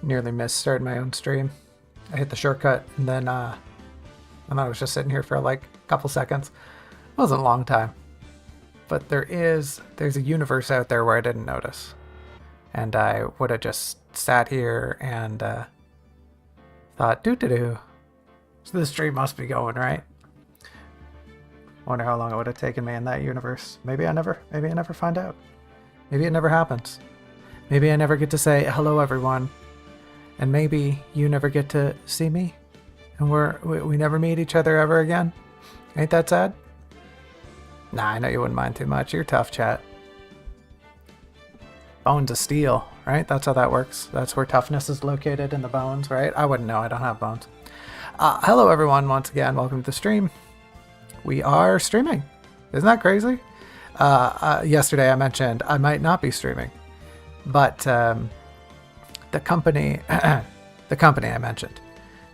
Nearly missed starting my own stream. I hit the shortcut and then I was just sitting here for like a couple seconds. It wasn't a long time. But there's a universe out there where I didn't notice. And I would have just sat here and thought, doo-doo-doo. So the stream must be going, right? Wonder how long it would have taken me in that universe. Maybe I never find out. Maybe it never happens. Maybe I never get to say hello everyone. And maybe you never get to see me. And we never meet each other ever again. Ain't that sad? Nah, I know you wouldn't mind too much. You're tough, chat. Bones of steel, right? That's how that works. That's where toughness is located, in the bones, right? I wouldn't know. I don't have bones. Hello everyone, once again. Welcome to the stream. We are streaming. Isn't that crazy? Yesterday I mentioned I might not be streaming. But the company the company I mentioned.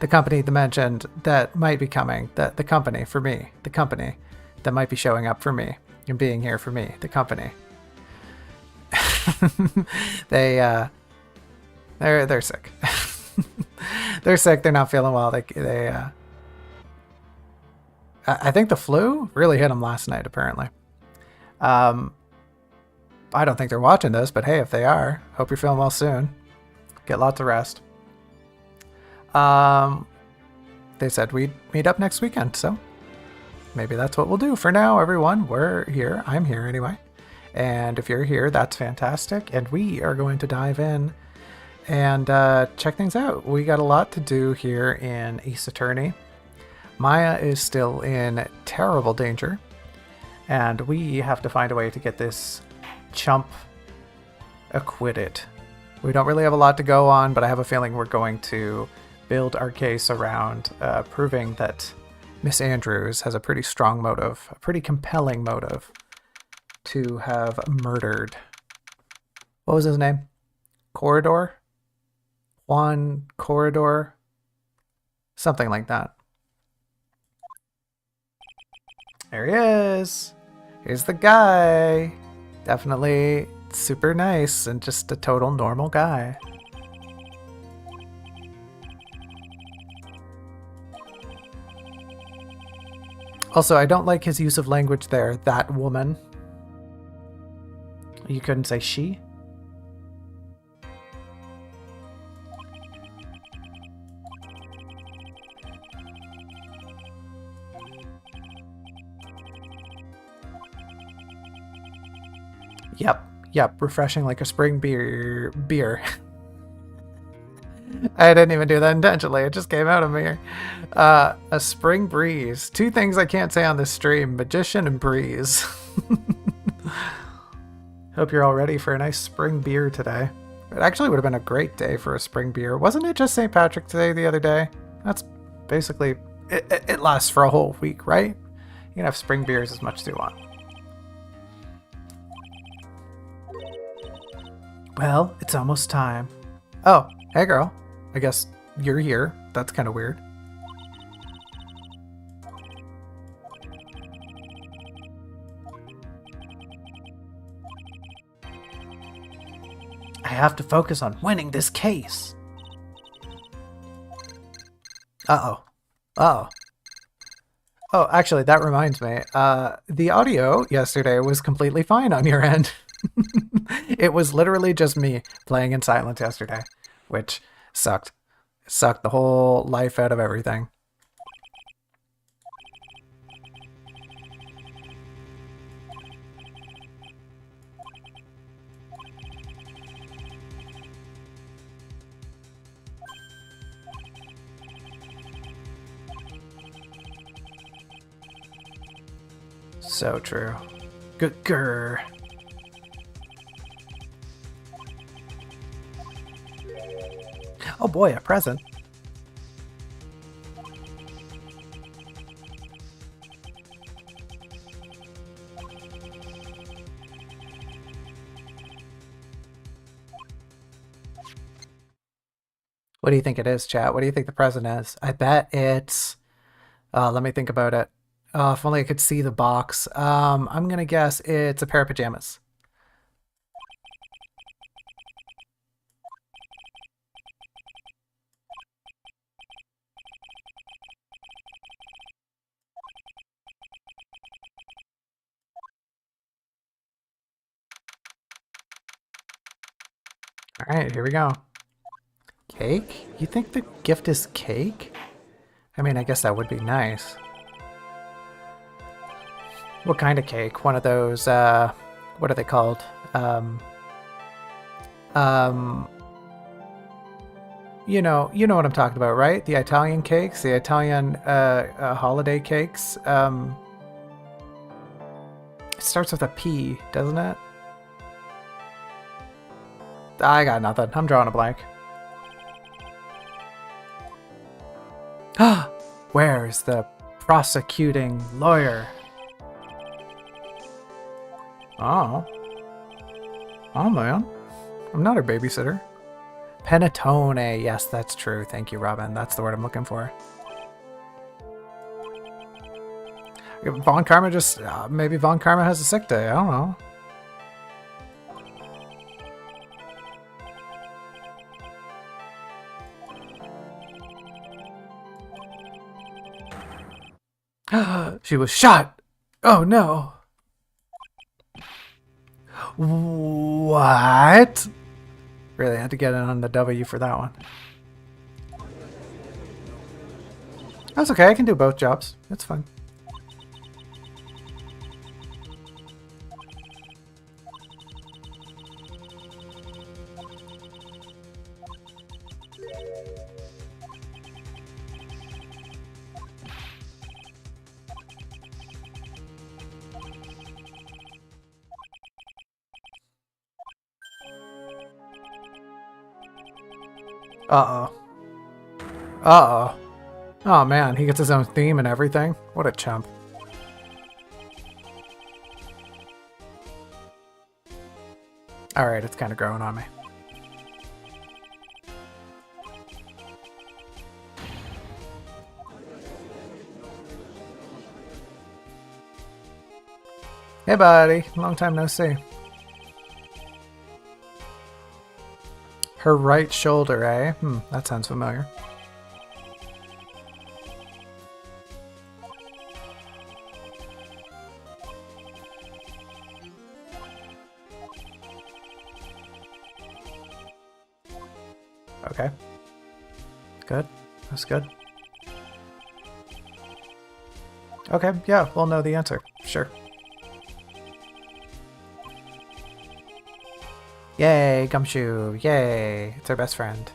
The company that mentioned that might be coming. The company for me. The company that might be showing up for me and being here for me. The company. They're sick. They're sick. They're not feeling well. I think the flu really hit them last night, apparently. I don't think they're watching this, but hey, if they are, hope you're feeling well soon. Get lots of rest. They said we'd meet up next weekend, so maybe that's what we'll do. For now, everyone, we're here. I'm here anyway. And if you're here, that's fantastic. And we are going to dive in and check things out. We got a lot to do here in Ace Attorney. Maya is still in terrible danger. And we have to find a way to get this chump acquitted. We don't really have a lot to go on, but I have a feeling we're going to build our case around proving that Miss Andrews has a pretty strong motive, a pretty compelling motive to have murdered. What was his name? Corridor? Juan Corridor? Something like that. There he is. Here's the guy. Definitely super nice and just a total normal guy. Also, I don't like his use of language there. That woman. You couldn't say she? Yep, refreshing like a spring beer. I didn't even do that intentionally, it just came out of me here. A spring breeze. Two things I can't say on this stream, magician and breeze. Hope you're all ready for a nice spring beer today. It actually would have been a great day for a spring beer. Wasn't it just St. Patrick's Day the other day? That's basically, it lasts for a whole week, right? You can have spring beers as much as you want. Well, it's almost time. Oh, hey girl. I guess you're here. That's kind of weird. I have to focus on winning this case. Uh-oh. Uh-oh. Oh, actually, that reminds me. The audio yesterday was completely fine on your end. It was literally just me playing in silence yesterday, which sucked. It sucked the whole life out of everything. So true. Good grr. Oh boy, a present. What do you think it is, chat? What do you think the present is? I bet it's... let me think about it. If only I could see the box. I'm gonna guess it's a pair of pajamas. Alright, here we go. Cake? You think the gift is cake? I mean, I guess that would be nice. What kind of cake? One of those, what are they called? You know what I'm talking about, right? The Italian cakes, the Italian holiday cakes. It starts with a P, doesn't it? I got nothing. I'm drawing a blank. Where's the prosecuting lawyer? Oh. Oh, man. I'm not her babysitter. Panettone. Yes, that's true. Thank you, Robin. That's the word I'm looking for. Von Karma just... maybe Von Karma has a sick day. I don't know. She was shot! Oh, no. What? Really had to get in on the W for that one. That's okay, I can do both jobs. It's fine. Uh-oh. Uh-oh. Oh man, he gets his own theme and everything. What a chump. Alright, it's kind of growing on me. Hey buddy, long time no see. Her right shoulder, eh? That sounds familiar. Okay. Good. That's good. Okay, yeah, we'll know the answer. Sure. Yay, Gumshoe! Yay! It's our best friend.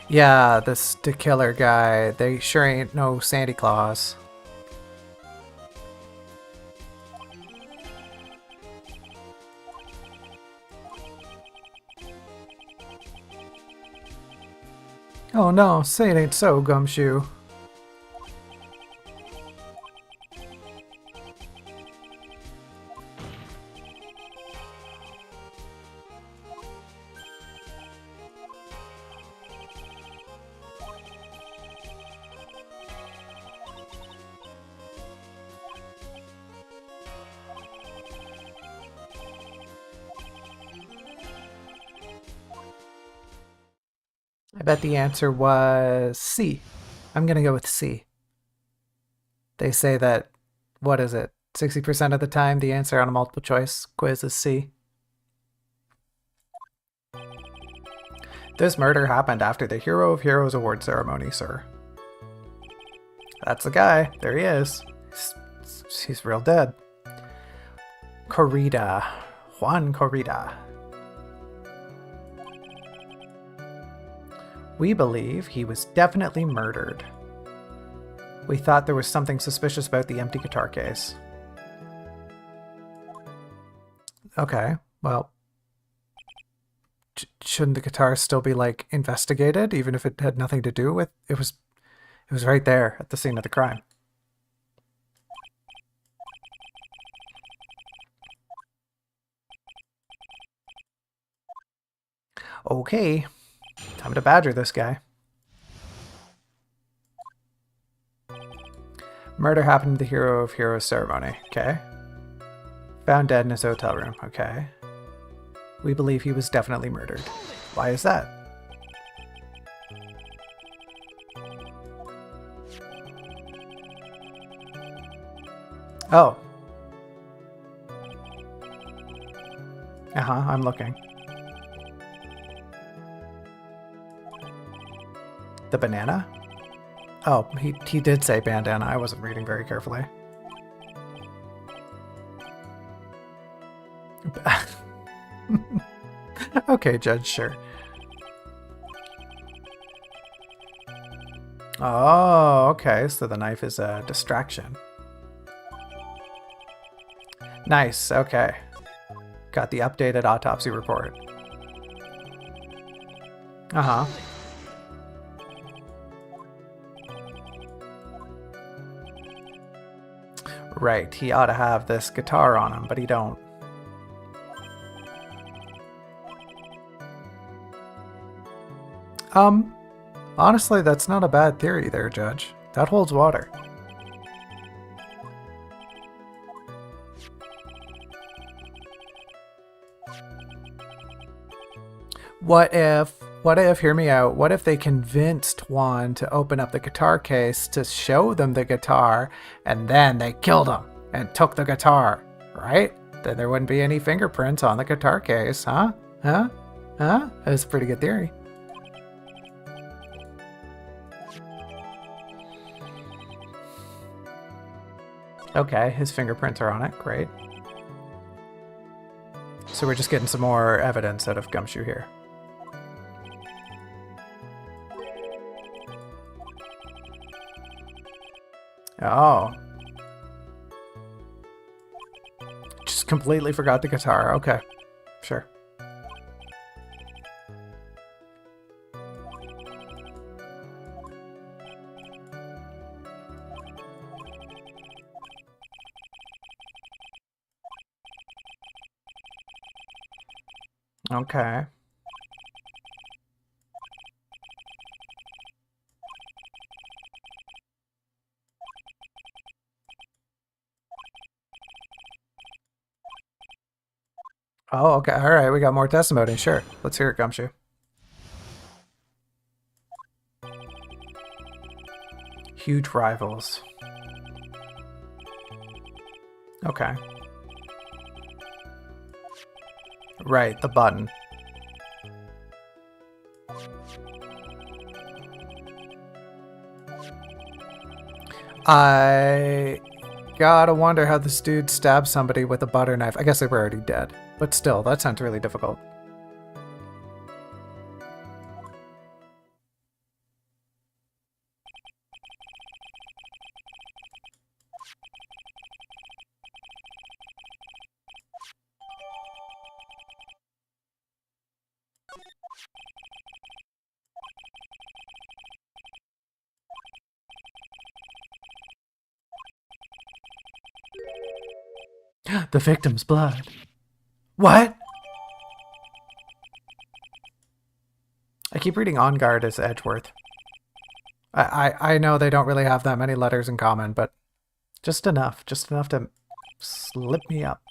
Yeah, the killer guy. They sure ain't no Santa Claus. Oh no, say it ain't so, Gumshoe. I bet the answer was C. I'm gonna go with C. They say that, what is it, 60% of the time the answer on a multiple choice quiz is C. This murder happened after the Hero of Heroes award ceremony, sir. That's the guy. There he is. He's real dead. Corrida. Juan Corrida. We believe he was definitely murdered. We thought there was something suspicious about the empty guitar case. Okay, well, shouldn't the guitar still be, like, investigated, even if it had nothing to do with... It was right there at the scene of the crime. Okay, time to badger this guy. Murder happened at the Hero of Heroes ceremony. Okay. Found dead in his hotel room. Okay. We believe he was definitely murdered. Why is that? Oh. Uh-huh, I'm looking. The banana? Oh, he did say bandana. I wasn't reading very carefully. Okay, Judge, sure. Oh, okay, so the knife is a distraction. Nice, okay. Got the updated autopsy report. Uh-huh. Right, he ought to have this guitar on him, but he don't. Honestly, that's not a bad theory there, Judge. That holds water. What if, hear me out, what if they convinced Juan to open up the guitar case to show them the guitar, and then they killed him and took the guitar, right? Then there wouldn't be any fingerprints on the guitar case, huh? Huh? Huh? That's a pretty good theory. Okay, his fingerprints are on it. Great. So we're just getting some more evidence out of Gumshoe here. Oh. Just completely forgot the guitar. Okay. Sure. Okay. Oh, okay. All right. We got more testimony. Sure. Let's hear it, Gumshoe. Huge rivals. Okay. Right, the button. I gotta wonder how this dude stabbed somebody with a butter knife. I guess they were already dead. But still, that sounds really difficult. The victim's blood. What? I keep reading On Guard as Edgeworth. I know they don't really have that many letters in common, but just enough to slip me up.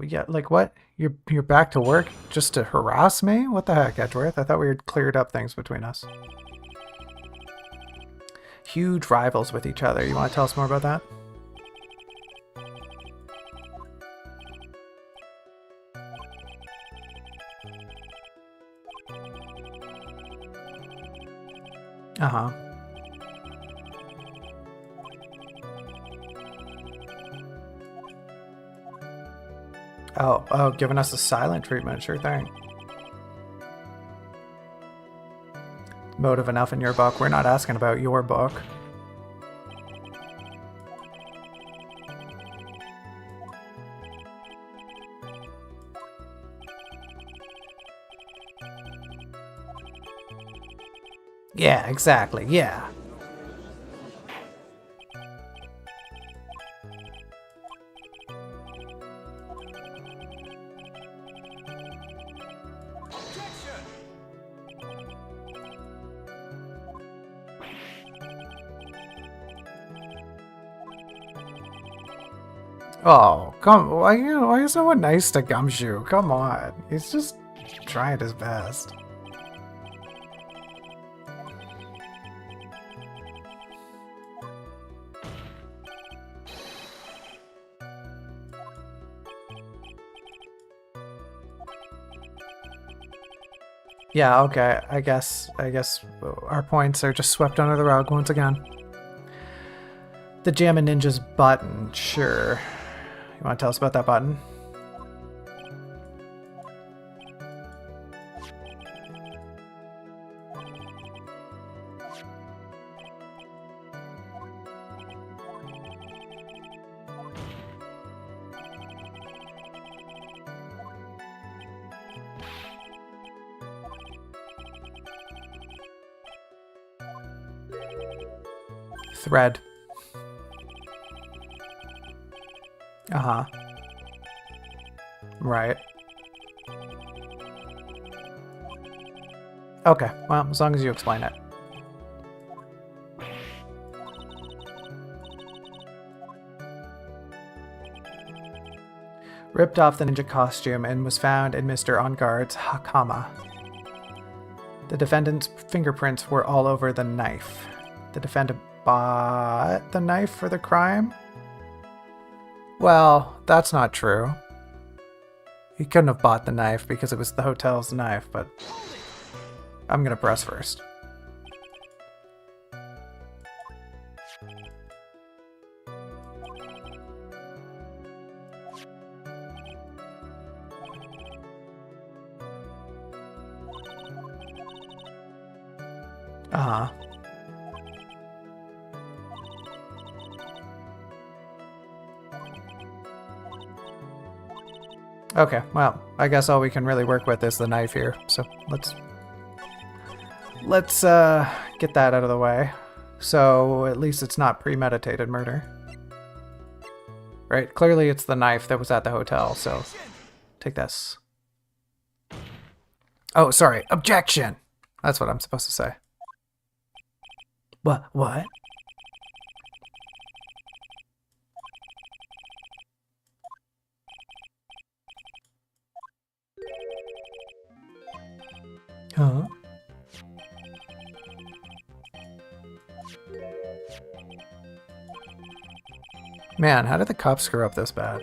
Yeah, like what? You're back to work just to harass me? What the heck, Edgeworth? I thought we had cleared up things between us. Huge rivals with each other. You want to tell us more about that? Uh-huh. Oh, giving us a silent treatment. Sure thing. Motive enough in your book. We're not asking about your book. Yeah, exactly. Yeah. Oh, come! Why is someone nice to Gumshoe? Come on, he's just trying his best. Yeah, okay. I guess our points are just swept under the rug once again. The Jammin' Ninja's button, sure. You want to tell us about that button? Thread. Uh-huh. Right. Okay, well, as long as you explain it. Ripped off the ninja costume and was found in Mr. On Guard's hakama. The defendant's fingerprints were all over the knife. The defendant bought the knife for the crime? Well, that's not true. He couldn't have bought the knife because it was the hotel's knife, but I'm gonna press first. Uh-huh. Okay, well, I guess all we can really work with is the knife here, so let's get that out of the way. So at least it's not premeditated murder. Right, clearly it's the knife that was at the hotel, so take this. Oh, sorry, objection! That's what I'm supposed to say. What? Huh? Man, how did the cops screw up this bad?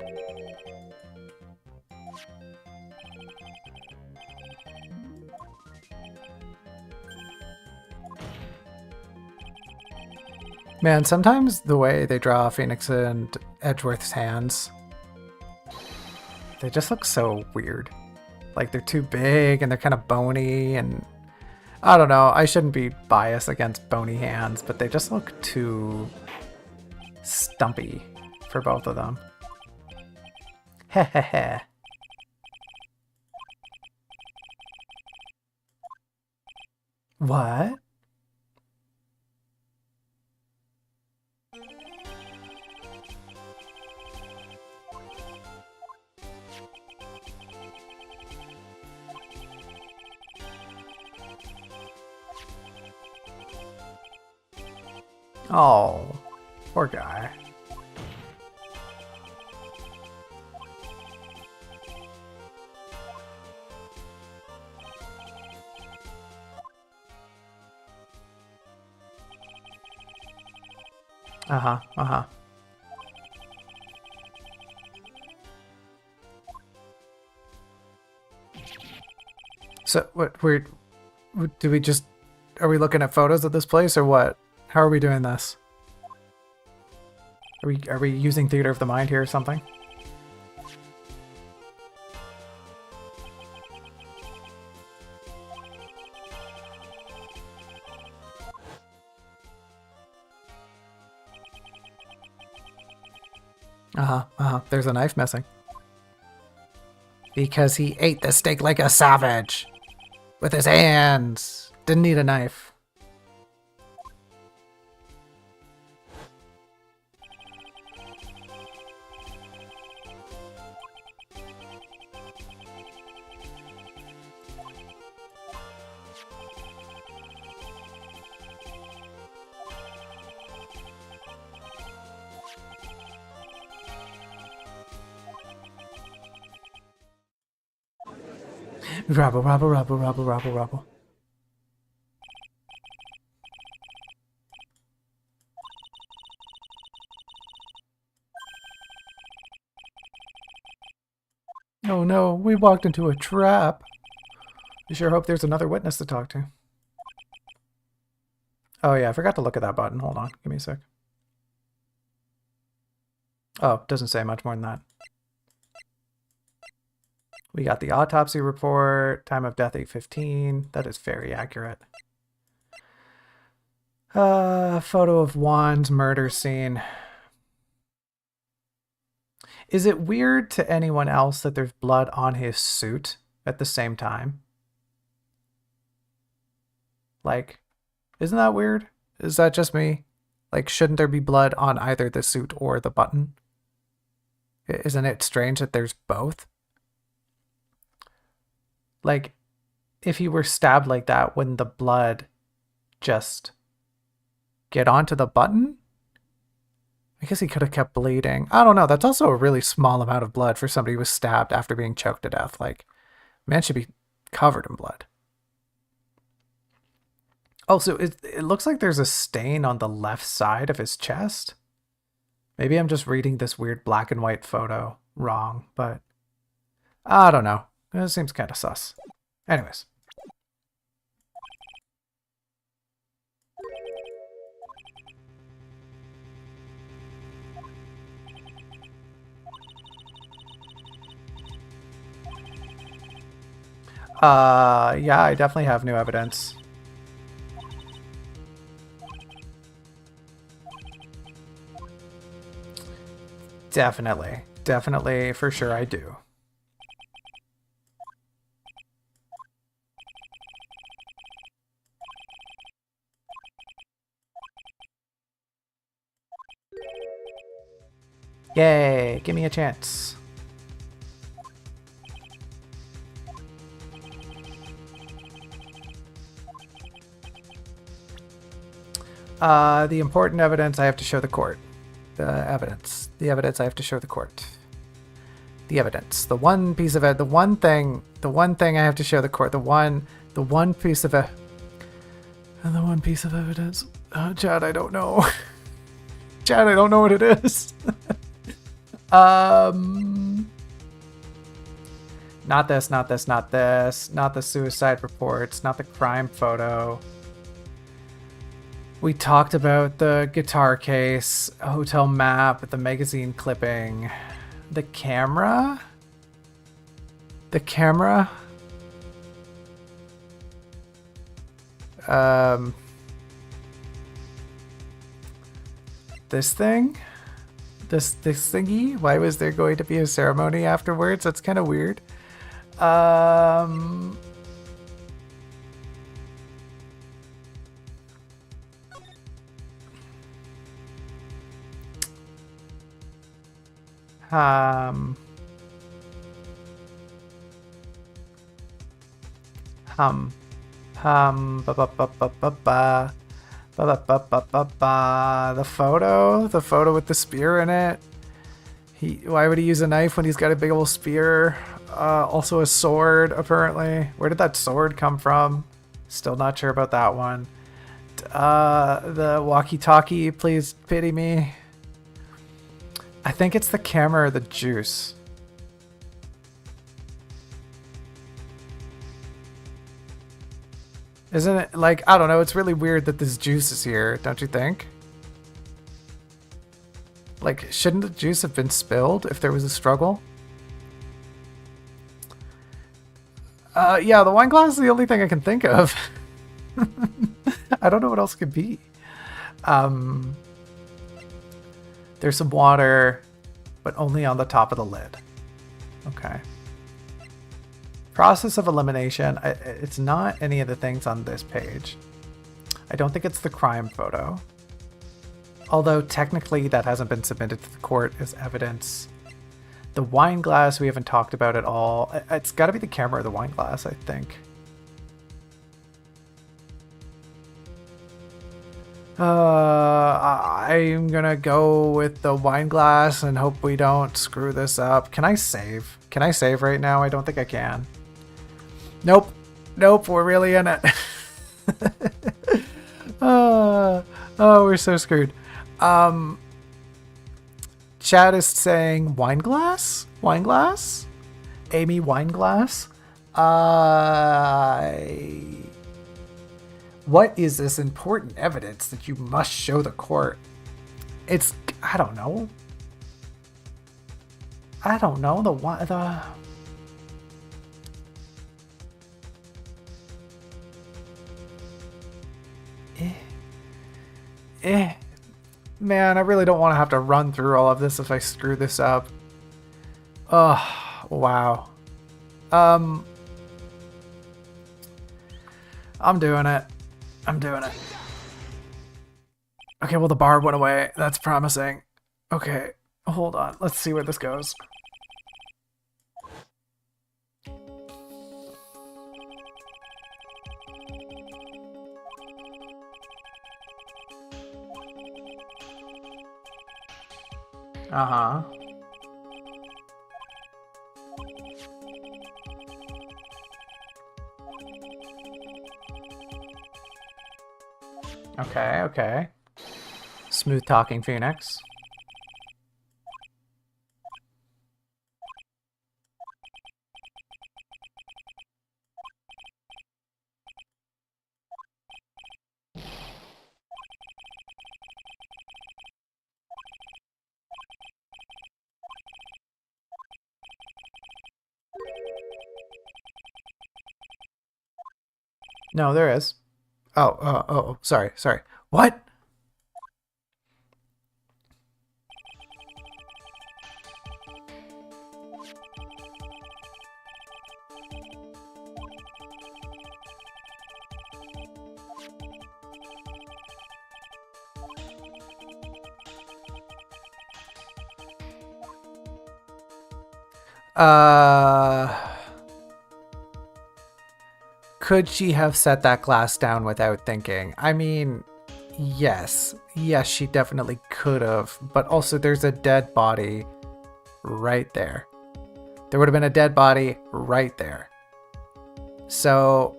Man, sometimes the way they draw Phoenix and Edgeworth's hands, they just look so weird. Like they're too big and they're kind of bony, and I don't know, I shouldn't be biased against bony hands, but they just look too stumpy for both of them. Hehehe. What? Oh, poor guy. Uh-huh. So, do we just, are we looking at photos of this place or what? How are we doing this? Are we using theater of the mind here or something? There's a knife missing. Because he ate the steak like a savage. With his hands. Didn't need a knife. Rabble. Oh no, we walked into a trap. You sure hope there's another witness to talk to. Oh yeah, I forgot to look at that button. Hold on, give me a sec. Oh, doesn't say much more than that. We got the autopsy report, time of death 8:15. That is very accurate. Photo of Juan's murder scene. Is it weird to anyone else that there's blood on his suit at the same time? Like, isn't that weird? Is that just me? Like, shouldn't there be blood on either the suit or the button? Isn't it strange that there's both? Like, if he were stabbed like that, wouldn't the blood just get onto the button? I guess he could have kept bleeding. I don't know. That's also a really small amount of blood for somebody who was stabbed after being choked to death. Like, man should be covered in blood. Also, it looks like there's a stain on the left side of his chest. Maybe I'm just reading this weird black and white photo wrong, but I don't know. It seems kind of sus. Anyways. Yeah, I definitely have new evidence. Definitely, for sure I do. Yay, give me a chance. The important evidence I have to show the court. The evidence I have to show the court. The evidence. The one piece of it. The one thing I have to show the court. The one piece of it. And the one piece of evidence. Chad, I don't know. Chad, I don't know what it is. Not this. Not the suicide reports. Not the crime photo. We talked about the guitar case, hotel map, the magazine clipping, the camera. This thing? This thingy? Why was there going to be a ceremony afterwards? That's kind of weird. The photo with the spear in it. Why would he use a knife when he's got a big old spear? Also a sword, apparently. Where did that sword come from? Still not sure about that one. The walkie-talkie, please pity me. I think it's the camera or the juice. Isn't it, like, I don't know, it's really weird that this juice is here, don't you think? Like, shouldn't the juice have been spilled if there was a struggle? Yeah, the wine glass is the only thing I can think of. I don't know what else it could be. There's some water, but only on the top of the lid. Okay. Process of elimination. It's not any of the things on this page. I don't think it's the crime photo. Although technically that hasn't been submitted to the court as evidence. The wine glass we haven't talked about at all. It's got to be the camera or the wine glass, I think. I'm gonna go with the wine glass and hope we don't screw this up. Can I save? Can I save right now? I don't think I can. Nope, we're really in it. Oh, we're so screwed. Chad is saying wine glass? Amy wine glass? What is this important evidence that you must show the court? It's, I don't know. Man, I really don't want to have to run through all of this if I screw this up. Oh, wow. I'm doing it. Okay, well, the bar went away. That's promising. Okay, hold on. Let's see where this goes. Uh-huh. Okay. Smooth talking Phoenix. No, there is. Oh, sorry. What? Could she have set that glass down without thinking? I mean, yes, she definitely could have, but also there's a dead body right there. There would have been a dead body right there. So,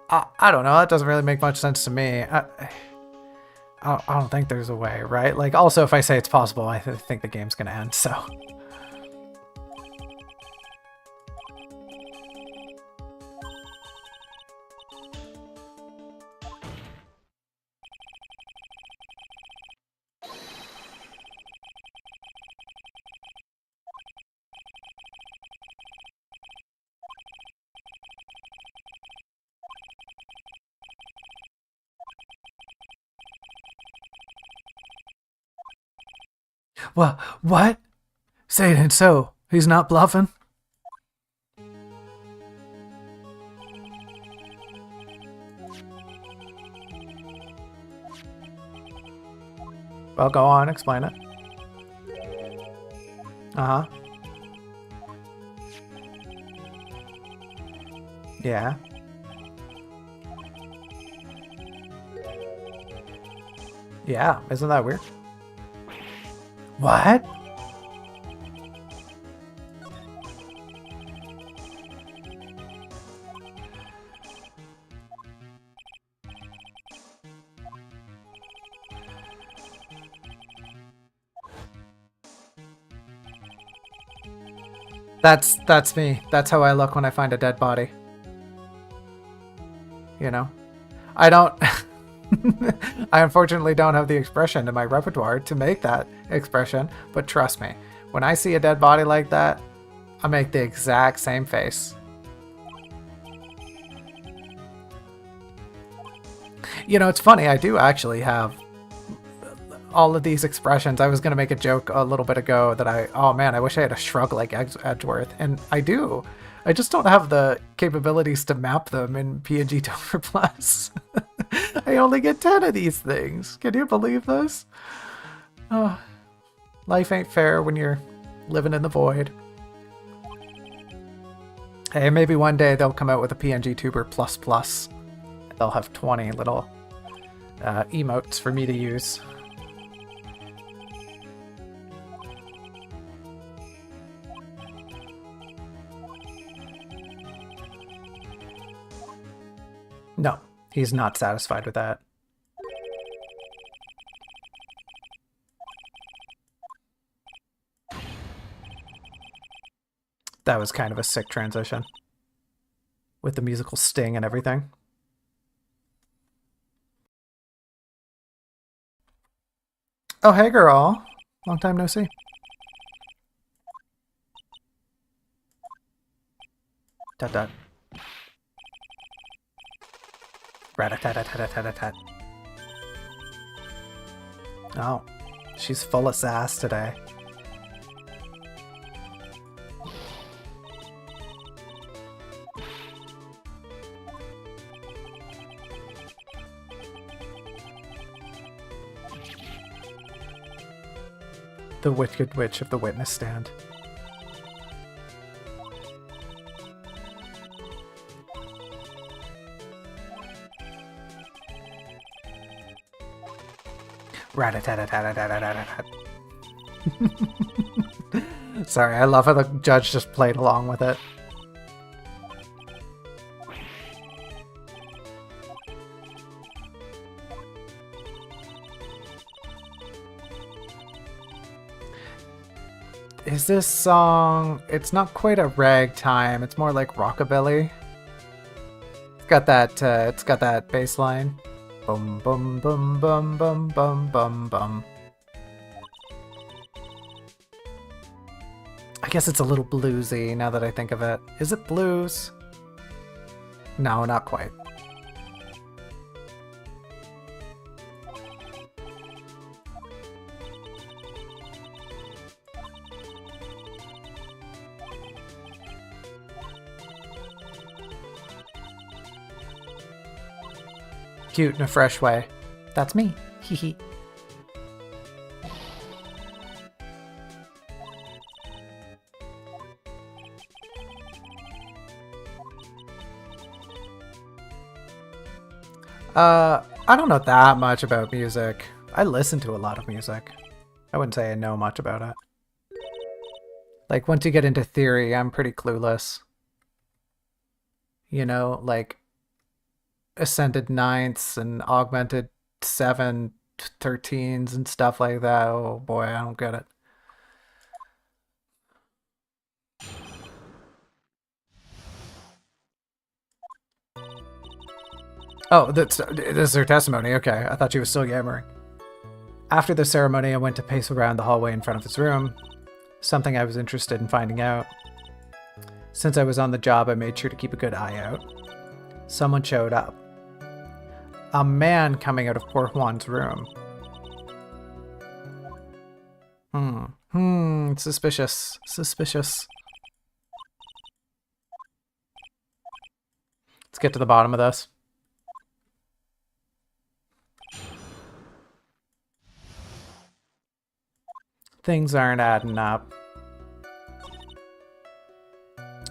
I don't know, that doesn't really make much sense to me. I don't think there's a way, right? Like, also, if I say it's possible, I think the game's gonna end, so... What? Say it ain't so. He's not bluffing? Well, go on, explain it. Uh-huh. Yeah. Yeah, isn't that weird? What? That's me. That's how I look when I find a dead body. You know? I don't... I unfortunately don't have the expression in my repertoire to make that expression, but trust me, when I see a dead body like that, I make the exact same face. You know, it's funny, I do actually have all of these expressions. I was going to make a joke a little bit ago that oh man, I wish I had a shrug like Edgeworth, and I do. I just don't have the capabilities to map them in PNG Toner Plus. I only get 10 of these things. Can you believe this? Oh, life ain't fair when you're living in the void. Hey, maybe one day they'll come out with a PNG Tuber Plus. They'll have 20 little emotes for me to use. No, he's not satisfied with that. That was kind of a sick transition. with the musical sting and everything. Oh, hey, girl. Long time no see. Tut tut. Rat-a-tat-a-tat-a-tat-a-tat. Oh, she's full of sass today. The Wicked Witch of the Witness Stand. Rat-a-tat-a-tat-a-tat-a-tat. Sorry, I love how the judge just played along with it. Is this song... It's not quite a ragtime, it's more like rockabilly. It's got that bass line. Bum bum bum bum bum bum bum bum. I guess it's a little bluesy now that I think of it. Is it blues? No, not quite. Cute in a fresh way. That's me. Hee hee. I don't know that much about music. I listen to a lot of music. I wouldn't say I know much about it. Like, once you get into theory, I'm pretty clueless. You know, like ascended ninths and augmented 7/13s and stuff like that. Oh boy, I don't get it. Oh, this is her testimony. Okay, I thought she was still yammering. After the ceremony, I went to pace around the hallway in front of his room, something I was interested in finding out. Since I was on the job, I made sure to keep a good eye out. Someone showed up. A man coming out of poor Juan's room. Suspicious. Suspicious. Let's get to the bottom of this. Things aren't adding up.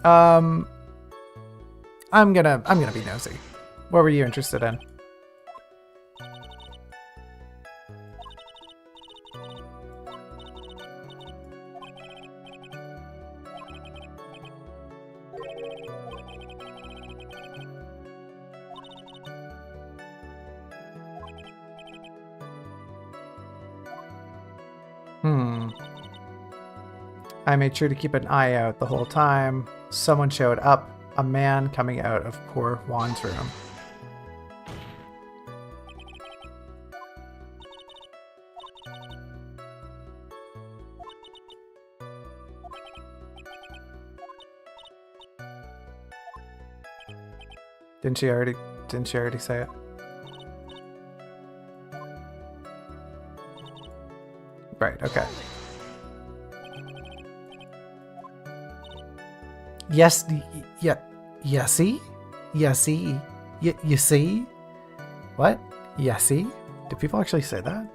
I'm gonna be nosy. What were you interested in? I made sure to keep an eye out the whole time. Someone showed up. A man coming out of poor Juan's room. Didn't she already say it? Right, okay. Yes, yeah, yesy? Yesy? You see? What? Yesy? Do people actually say that?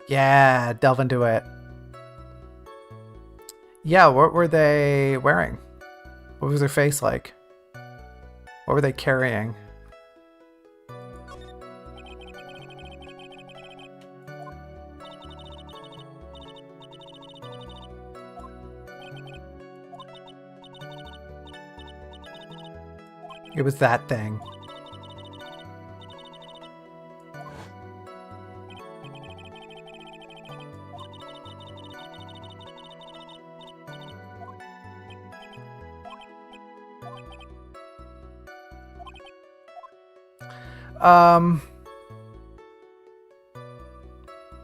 Yeah, delve into it. Yeah, what were they wearing? What was their face like? What were they carrying? It was that thing.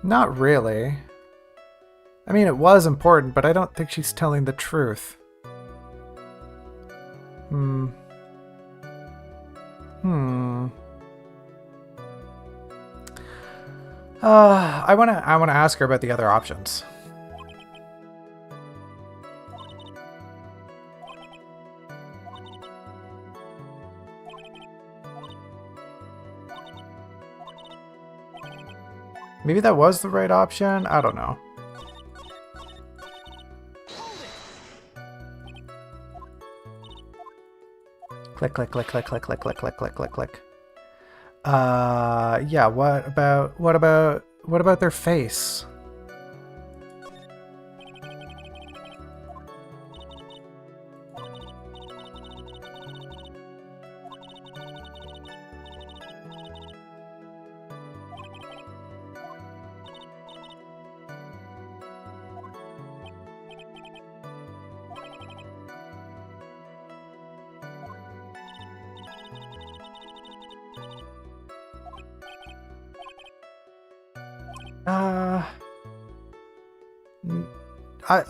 Not really. I mean, it was important, but I don't think she's telling the truth. I wanna ask her about the other options. Maybe that was the right option? I don't know. Click, click, click, click, click, click, click, click, click, click, click. Yeah, what about their face?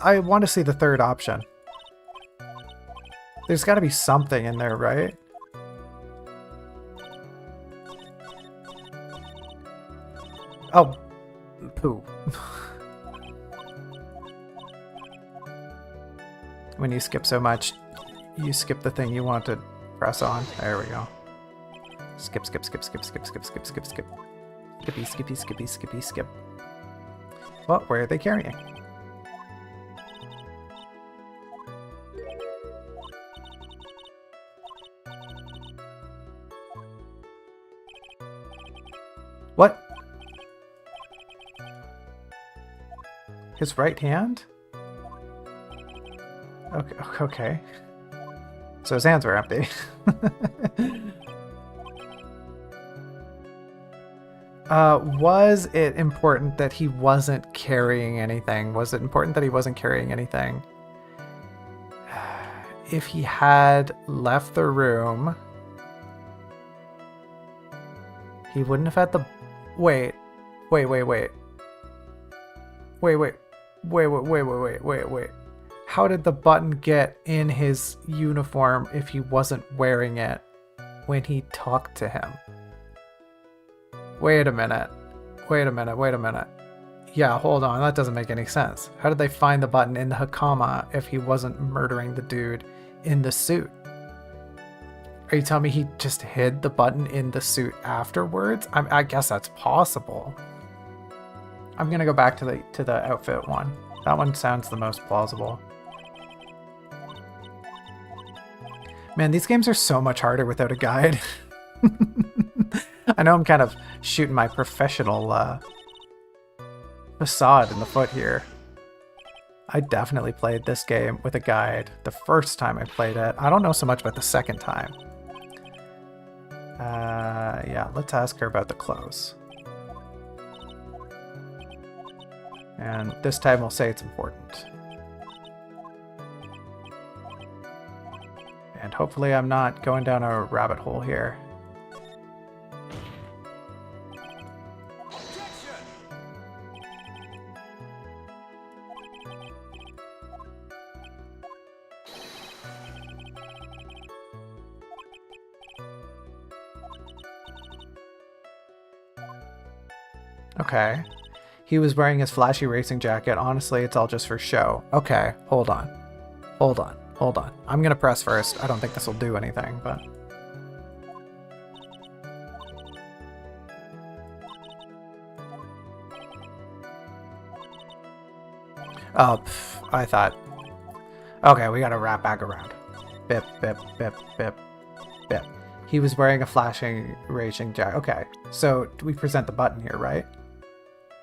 I want to see the third option. There's got to be something in there, right? Oh, poo. When you skip so much, you skip the thing you want to press on. There we go. Skip, skip, skip, skip, skip, skip, skip, skip, skip. Skippy, skippy, skippy, skippy, skip. Well, where are they carrying? What? His right hand? Okay, okay. So his hands were empty. Was it important that he wasn't carrying anything? Was it important that he wasn't carrying anything? If he had left the room, he wouldn't have had the... Wait. How did the button get in his uniform if he wasn't wearing it when he talked to him? Wait a minute. Yeah, hold on. That doesn't make any sense. How did they find the button in the Hakama if he wasn't murdering the dude in the suit? Are you telling me he just hid the button in the suit afterwards? I guess that's possible. I'm gonna go back to the outfit one. That one sounds the most plausible. Man, these games are so much harder without a guide. I know I'm kind of shooting my professional facade in the foot here. I definitely played this game with a guide the first time I played it. I don't know so much about the second time. Yeah, let's ask her about the clothes. And this time we'll say it's important. And hopefully I'm not going down a rabbit hole here. Okay. He was wearing his flashy racing jacket. Honestly, it's all just for show. Okay, hold on. I'm gonna press first. I don't think this will do anything, but... Oh, I thought... Okay, we gotta wrap back around. Bip, bip, bip, bip, bip. He was wearing a flashing racing jacket. Okay, so we present the button here, right?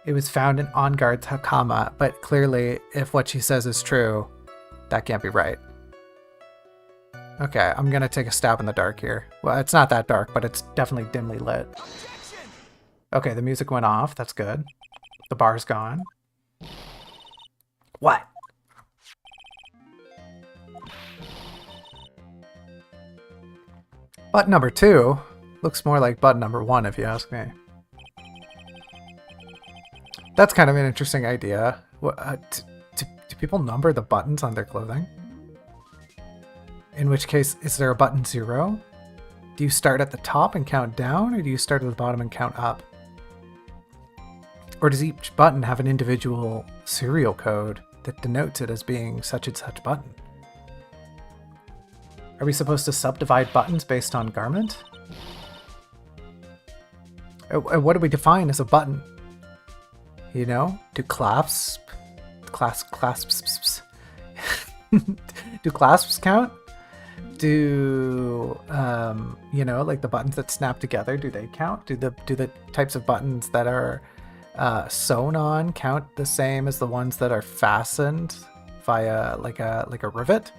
It was found in On Guard's Hakama, but clearly, if what she says is true, that can't be right. Okay, I'm gonna take a stab in the dark here. Well, it's not that dark, but it's definitely dimly lit. Okay, the music went off. That's good. The bar's gone. What? Button number 2. Looks more like button number 1 if you ask me. That's kind of an interesting idea. What, do people number the buttons on their clothing? In which case, is there a button 0? Do you start at the top and count down, or do you start at the bottom and count up? Or does each button have an individual serial code that denotes it as being such and such button? Are we supposed to subdivide buttons based on garment? What do we define as a button? You know, do clasps do clasps count? Do you know, like the buttons that snap together, do they count? Do the types of buttons that are sewn on count the same as the ones that are fastened via like a rivet?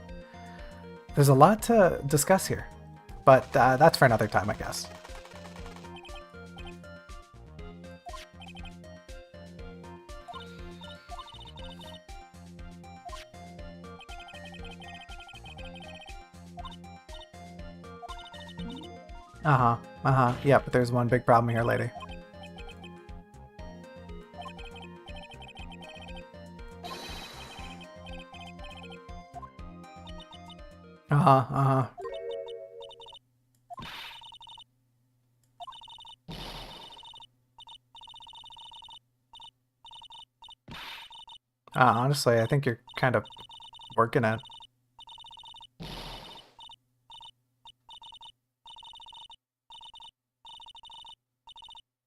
There's a lot to discuss here, but that's for another time, I guess. Yeah, but there's one big problem here, lady. Honestly, I think you're kind of working it.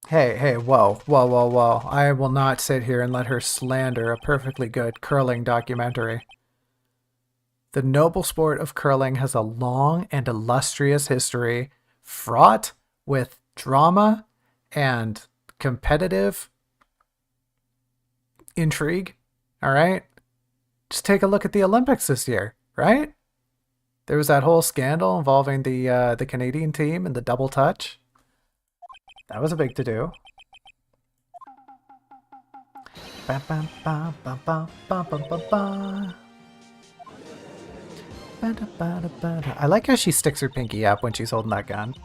Hey, whoa. I will not sit here and let her slander a perfectly good curling documentary. The noble sport of curling has a long and illustrious history, fraught with drama and competitive intrigue. All right? Just take a look at the Olympics this year, right? There was that whole scandal involving the Canadian team and the double touch. That was a big to-do. I like how she sticks her pinky up when she's holding that gun.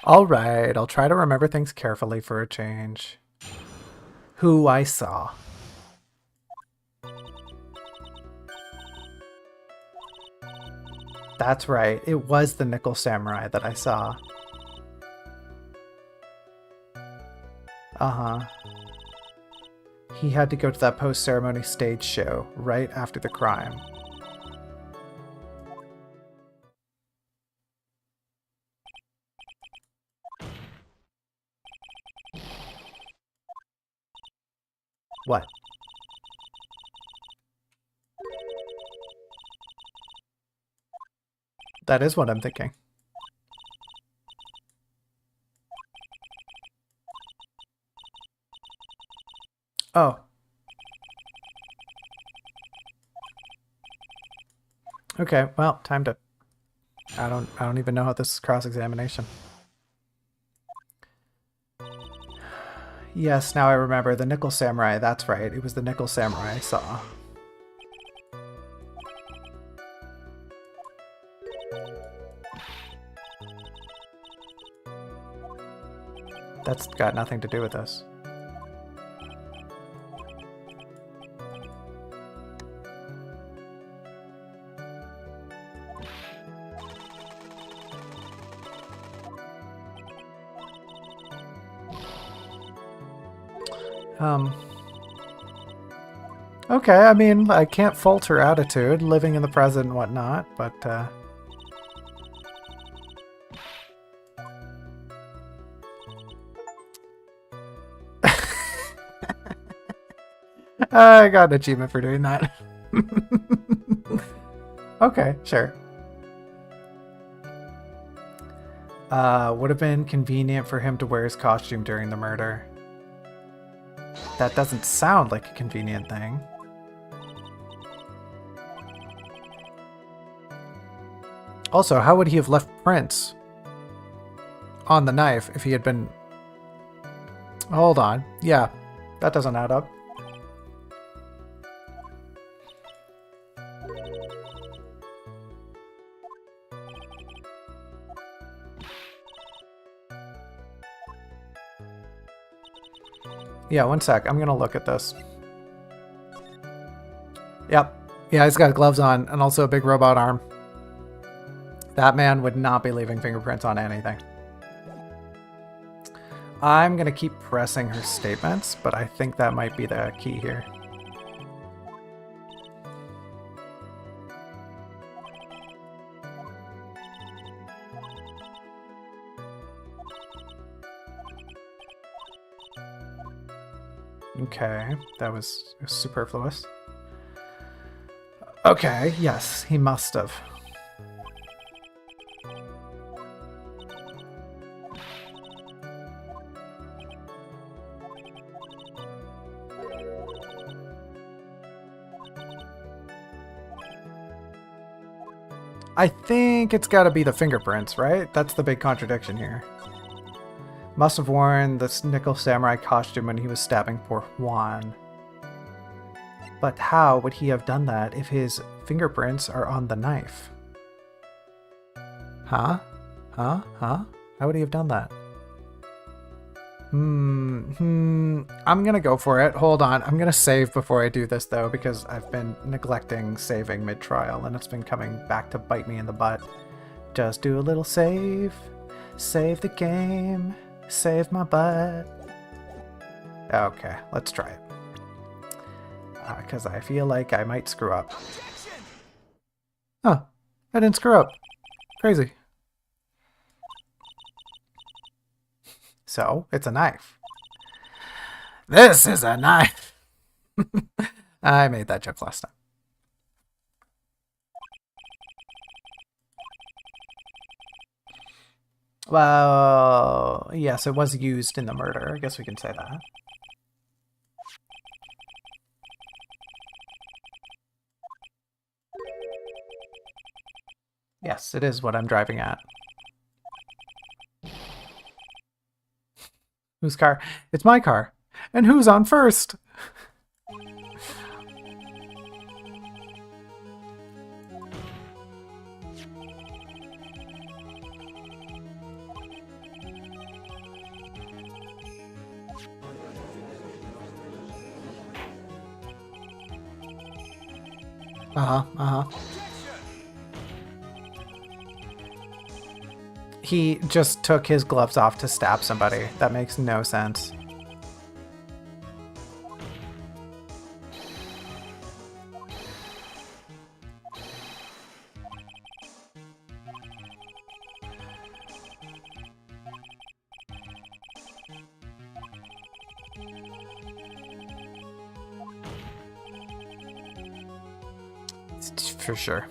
Alright, I'll try to remember things carefully for a change. Who I saw. That's right, it was the Nickel Samurai that I saw. He had to go to that post-ceremony stage show right after the crime. What? That is what I'm thinking. Oh. Okay, well, time to... I don't even know how this is cross-examination. Yes, now I remember. The Nickel Samurai, that's right. It was the Nickel Samurai I saw. That's got nothing to do with this. Okay, I mean, I can't fault her attitude, living in the present and whatnot, but, I got an achievement for doing that. Okay, sure. Would have been convenient for him to wear his costume during the murder. That doesn't sound like a convenient thing. Also, how would he have left prints on the knife if he had been... Hold on. Yeah, that doesn't add up. Yeah, one sec. I'm gonna look at this. Yep. Yeah, he's got gloves on and also a big robot arm. That man would not be leaving fingerprints on anything. I'm gonna keep pressing her statements, but I think that might be the key here. Okay, that was superfluous. Okay, yes, he must have. I think it's got to be the fingerprints, right? That's the big contradiction here. Must have worn this nickel samurai costume when he was stabbing poor Juan. But how would he have done that if his fingerprints are on the knife? Huh? Huh? Huh? How would he have done that? I'm gonna go for it. Hold on. I'm gonna save before I do this, though, because I've been neglecting saving mid-trial, and it's been coming back to bite me in the butt. Just do a little save. Save the game. Save my butt. Okay, let's try it. Because I feel like I might screw up. Oh, I didn't screw up. Crazy. So, it's a knife. This is a knife! I made that joke last time. Well, yes, it was used in the murder. I guess we can say that. Yes, it is what I'm driving at. Whose car? It's my car. And who's on first? He just took his gloves off to stab somebody. That makes no sense. For sure.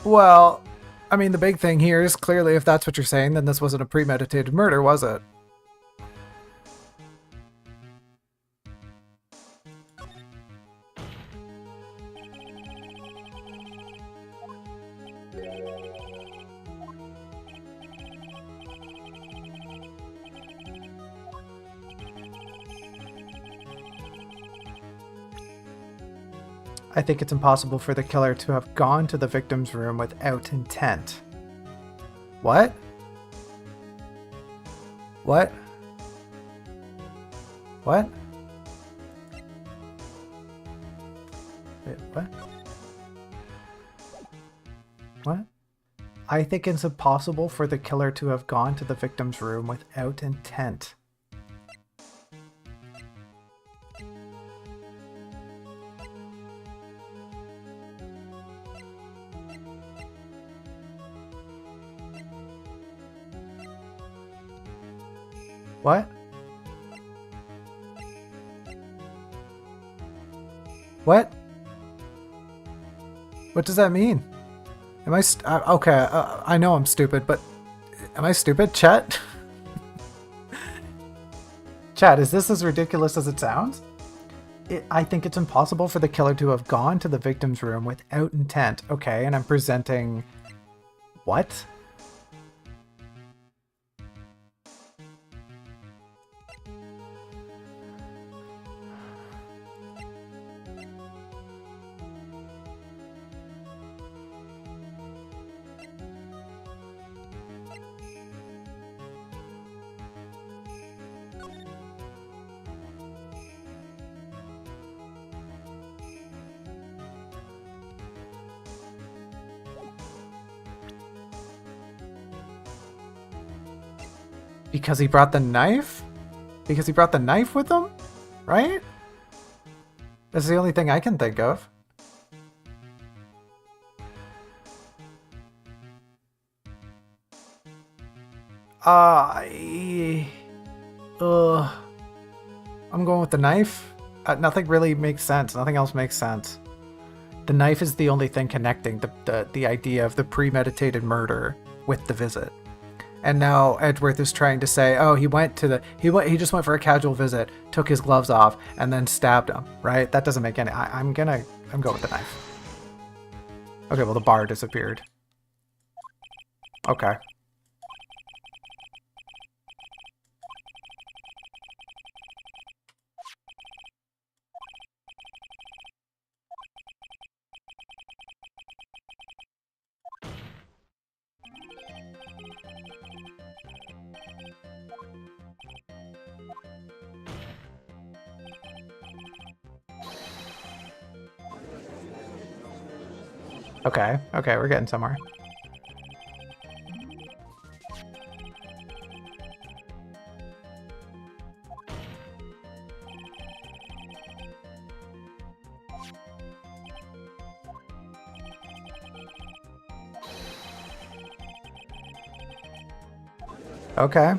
Well, I mean, the big thing here is clearly if that's what you're saying, then this wasn't a premeditated murder, was it? I think it's impossible for the killer to have gone to the victim's room without intent. What? What? What? Wait, what? What? I think it's impossible for the killer to have gone to the victim's room without intent. What? What? What does that mean? Am I okay, I know I'm stupid, but am I stupid, Chet? Chat, is this as ridiculous as it sounds? I think it's impossible for the killer to have gone to the victim's room without intent. Okay, and I'm presenting... What? Because he brought the knife? Because he brought the knife with him? Right? That's the only thing I can think of. I'm going with the knife. Nothing really makes sense. Nothing else makes sense. The knife is the only thing connecting the idea of the premeditated murder with the visit. And now Edgeworth is trying to say, oh, he just went for a casual visit, took his gloves off, and then stabbed him, right? That doesn't make any... I'm going with the knife. Okay, well, the bar disappeared. Okay. Okay, we're getting somewhere. Okay.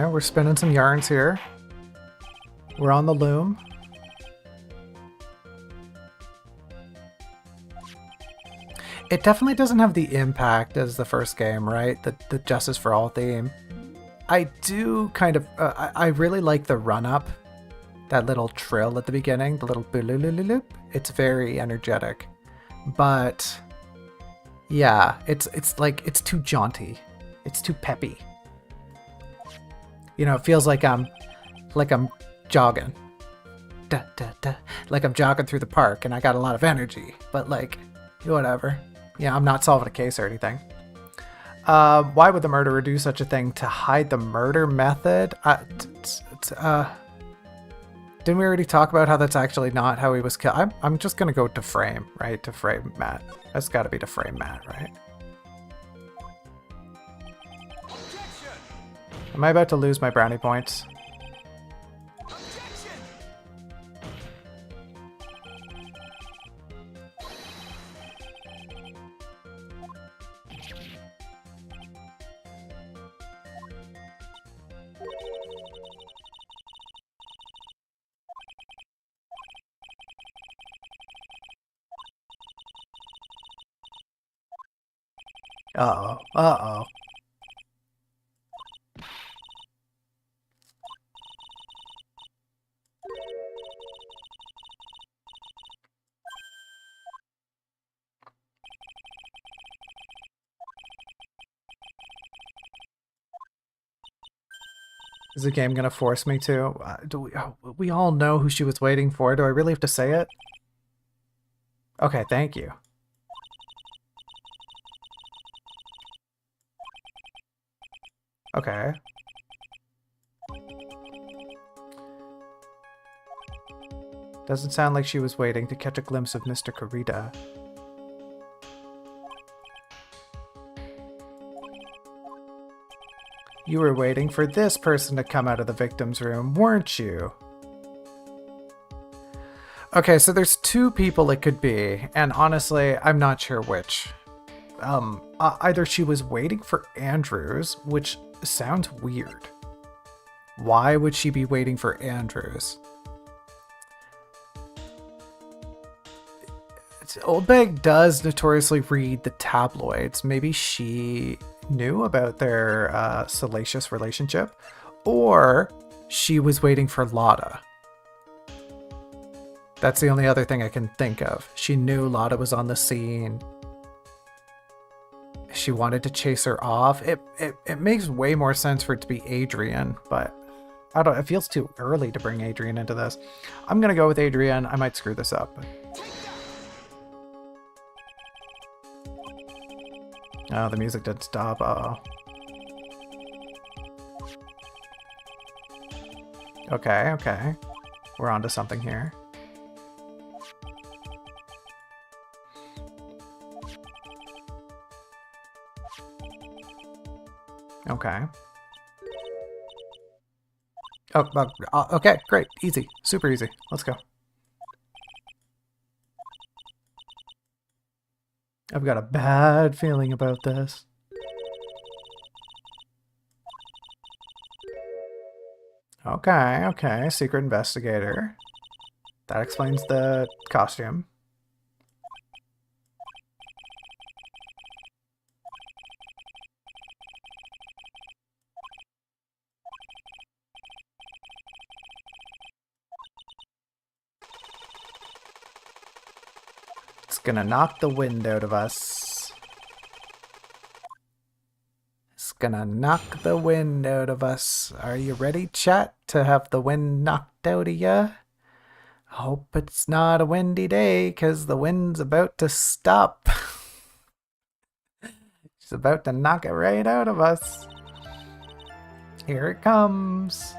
We're spinning some yarns here. We're on the loom. It definitely doesn't have the impact as the first game, right? The Justice for All theme. I do kind of... I really like the run-up. That little trill at the beginning. The little boop. It's very energetic. But... yeah, it's like... it's too jaunty. It's too peppy. You know, it feels like I'm jogging. Like I'm jogging through the park and I got a lot of energy. But like, whatever. Yeah, I'm not solving a case or anything. Why would the murderer do such a thing to hide the murder method? Didn't we already talk about how that's actually not how he was killed? I'm just gonna go to frame, right? To frame Matt. That's gotta be to frame Matt, right? Am I about to lose my brownie points? Uh-oh. Is the game gonna force me to? We all know who she was waiting for. Do I really have to say it? Okay, thank you. Okay. Doesn't sound like she was waiting to catch a glimpse of Mr. Corrida. You were waiting for this person to come out of the victim's room, weren't you? Okay, so there's two people it could be, and honestly, I'm not sure which. Either she was waiting for Andrews, which sounds weird. Why would she be waiting for Andrews? Oldbag does notoriously read the tabloids. Maybe she knew about their salacious relationship, or she was waiting for Lotta. That's the only other thing I can think of. She knew Lotta was on the scene. She wanted to chase her off. It makes way more sense for it to be Adrian, but I don't. It feels too early to bring Adrian into this. I'm gonna go with Adrian. I might screw this up. Oh, the music didn't stop. Uh-oh. Okay, okay. We're onto something here. Okay. Oh, okay, great. Easy. Super easy. Let's go. I've got a bad feeling about this. Okay, okay. Secret investigator. That explains the costume. It's gonna knock the wind out of us. It's gonna knock the wind out of us. Are you ready, chat, to have the wind knocked out of ya? Hope it's not a windy day, 'cause the wind's about to stop. It's about to knock it right out of us. Here it comes.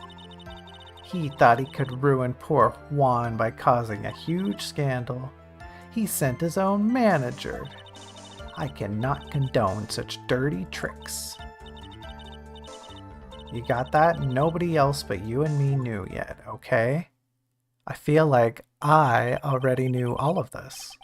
He thought he could ruin poor Juan by causing a huge scandal. He sent his own manager. I cannot condone such dirty tricks. You got that? Nobody else but you and me knew yet, okay? I feel like I already knew all of this.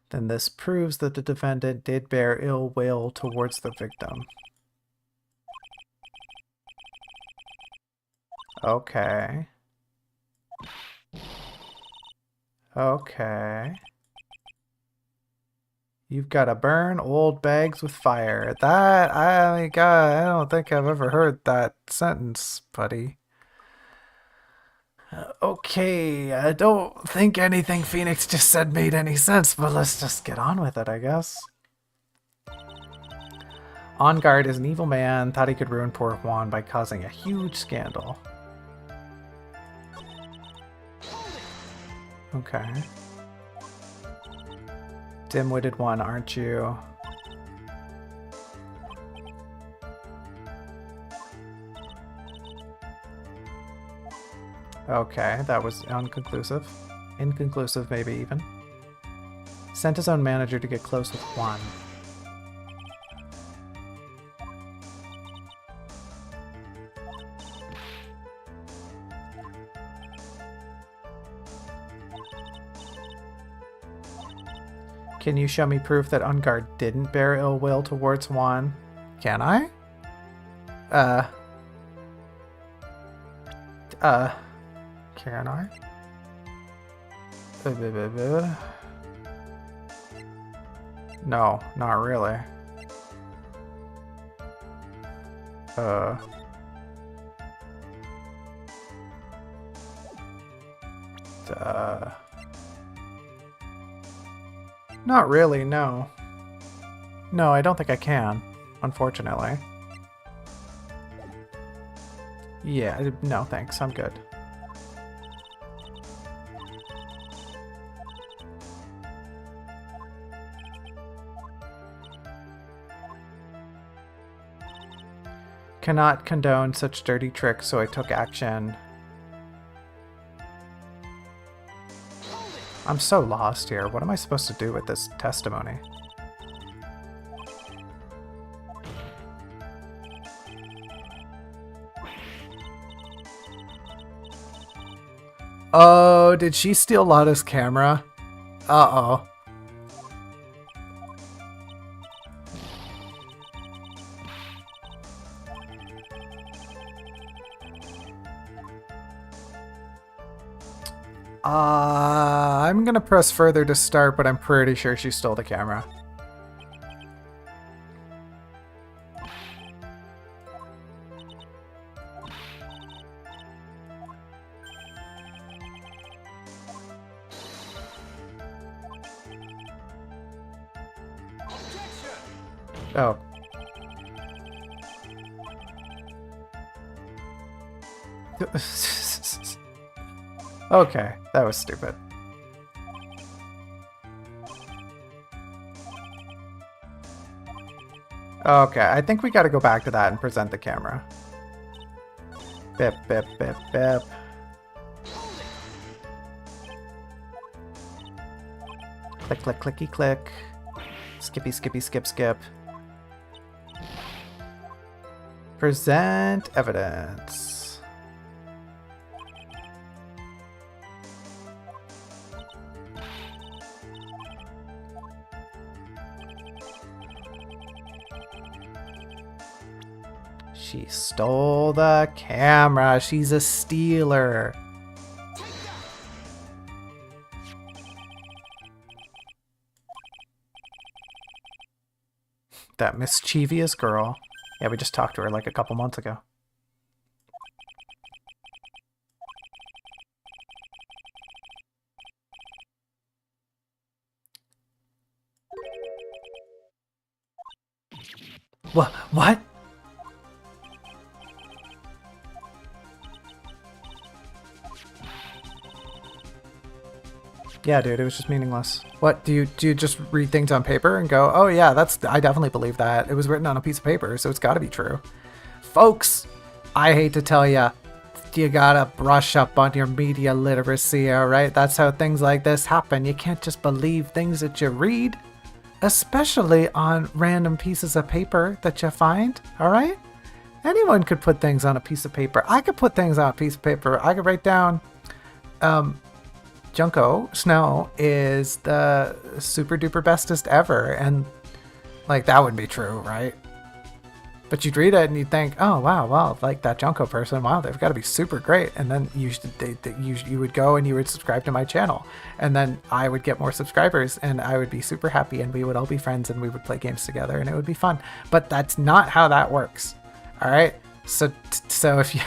Then this proves that the defendant did bear ill will towards the victim. Okay. Okay. You've got to burn old bags with fire. That, I mean, God, I don't think I've ever heard that sentence, buddy. Okay, I don't think anything Phoenix just said made any sense, but let's just get on with it, I guess. On Guard is an evil man, thought he could ruin poor Juan by causing a huge scandal. Okay. Dim-witted one, aren't you? Okay, that was inconclusive. Inconclusive, maybe even. Sent his own manager to get close with Juan. Can you show me proof that On Guard didn't bear ill will towards Juan? Can I? Can I? No, not really. Not really, no. No, I don't think I can, unfortunately. Yeah, no thanks, I'm good. Cannot condone such dirty tricks, so I took action. I'm so lost here. What am I supposed to do with this testimony? Oh, did she steal Lotta's camera? Uh-oh. I'm gonna press further to start, but I'm pretty sure she stole the camera. Oh. Okay, that was stupid. Okay, I think we gotta go back to that and present the camera. Bip, bip, bip, bip. Click, click, clicky, click. Skippy, skippy, skip, skip. Present evidence. She stole the camera. She's a stealer. That mischievous girl. Yeah, we just talked to her like a couple months ago. What? Yeah, dude, it was just meaningless. What, do you just read things on paper and go, oh yeah, I definitely believe that. It was written on a piece of paper, so it's gotta be true. Folks, I hate to tell ya, you gotta brush up on your media literacy, alright? That's how things like this happen. You can't just believe things that you read, especially on random pieces of paper that you find, alright? Anyone could put things on a piece of paper. I could put things on a piece of paper. I could write down, Junco Snow is the super duper bestest ever, and like that would be true, right? But you'd read it and you'd think, oh wow, well, like that Junco person, wow, they've got to be super great. And then you would go and you would subscribe to my channel, and then I would get more subscribers, and I would be super happy, and we would all be friends, and we would play games together, and it would be fun. But that's not how that works. All right. So if you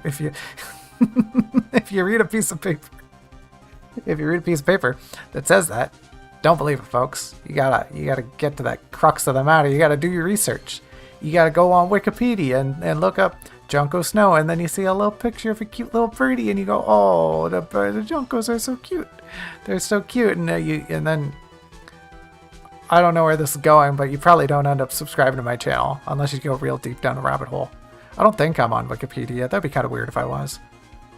if you read a piece of paper. If you read a piece of paper that says that, don't believe it, folks. You gotta get to that crux of the matter. You gotta do your research. You gotta go on Wikipedia and look up Junco Snow, and then you see a little picture of a cute little birdie, and you go, oh, the Juncos are so cute. They're so cute, and then I don't know where this is going, but you probably don't end up subscribing to my channel unless you go real deep down a rabbit hole. I don't think I'm on Wikipedia. That'd be kind of weird if I was.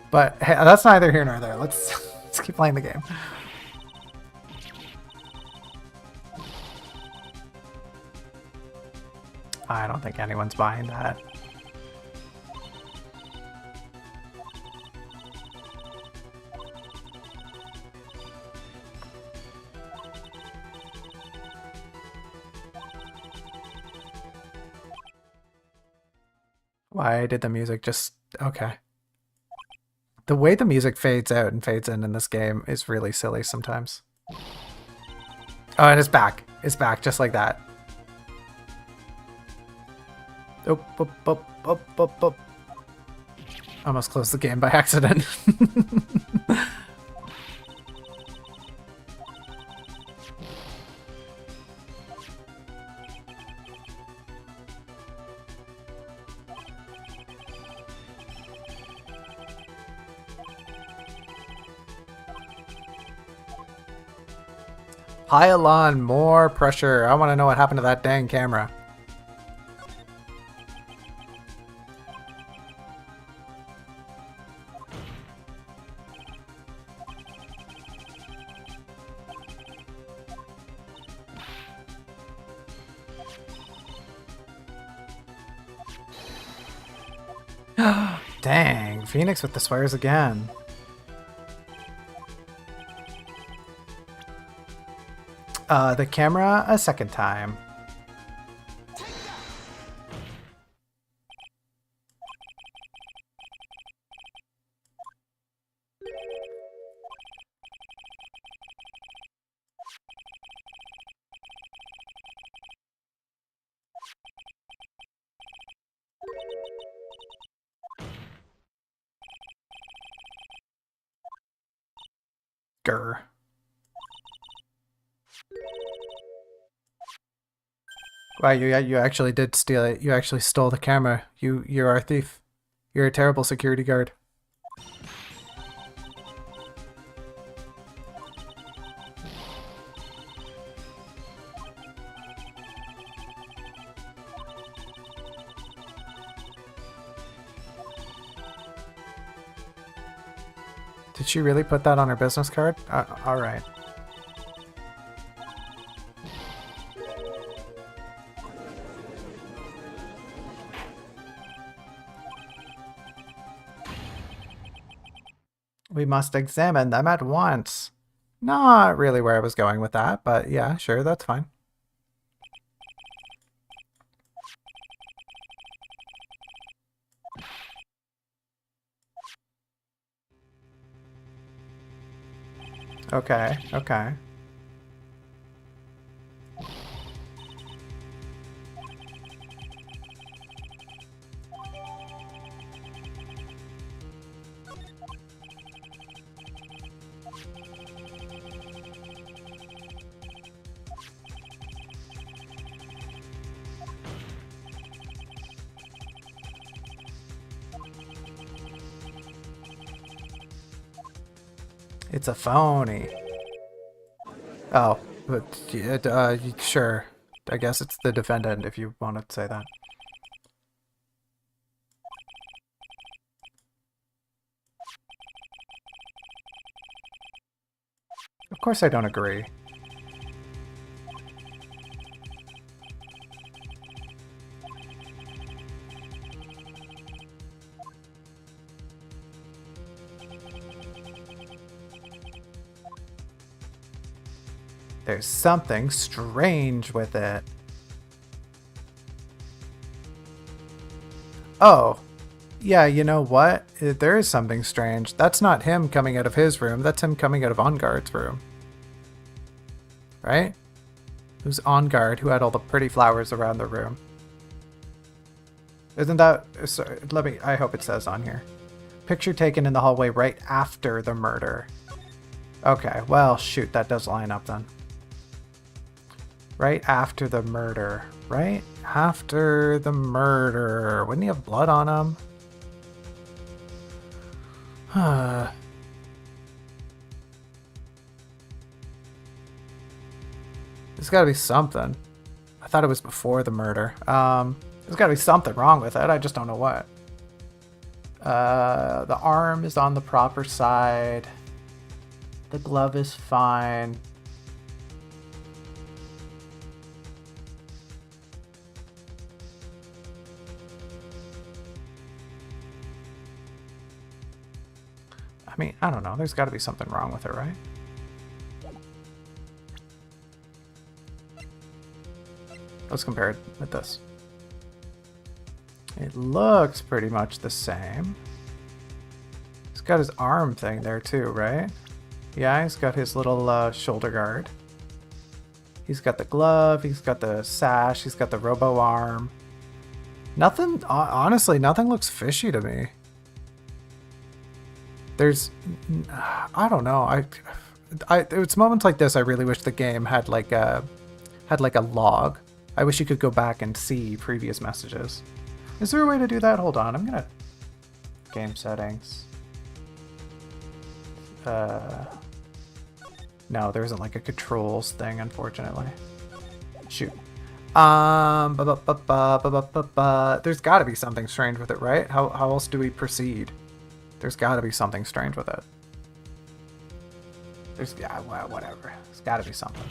But hey, that's neither here nor there. Let's keep playing the game. I don't think anyone's buying that. Why did the music just... Okay. The way the music fades out and fades in this game is really silly sometimes. Oh, and it's back. It's back just like that. Oh. Almost closed the game by accident. Pile on more pressure. I want to know what happened to that dang camera. Dang, Phoenix with the swears again. the camera a second time. Grr. Wow, you actually did steal it. You actually stole the camera. You're a thief. You're a terrible security guard. Did she really put that on her business card? All right. We must examine them at once. Not really where I was going with that, but yeah, sure, that's fine. Okay, okay. It's a phony. Oh, but sure. I guess it's the defendant if you want to say that. Of course I don't agree. There's something strange with it. Oh, yeah, you know what? There is something strange. That's not him coming out of his room. That's him coming out of On Guard's room. Right? Who's On Guard, who had all the pretty flowers around the room. Isn't that... Sorry, I hope it says on here. Picture taken in the hallway right after the murder. Okay, well, shoot, that does line up then. Right after the murder. Right after the murder. Wouldn't he have blood on him? Huh. There's gotta be something. I thought it was before the murder. There's gotta be something wrong with it. I just don't know what. The arm is on the proper side. The glove is fine. I mean, I don't know. There's got to be something wrong with it, right? Let's compare it with this. It looks pretty much the same. He's got his arm thing there too, right? Yeah, he's got his little shoulder guard. He's got the glove, he's got the sash, he's got the robo arm. Nothing, honestly, nothing looks fishy to me. There's, I don't know. It's moments like this I really wish the game had like a log. I wish you could go back and see previous messages. Is there a way to do that? Hold on, I'm gonna game settings. No, there isn't like a controls thing, unfortunately. Shoot. There's got to be something strange with it, right? How else do we proceed? There's got to be something strange with it. Yeah, well, whatever. There's got to be something.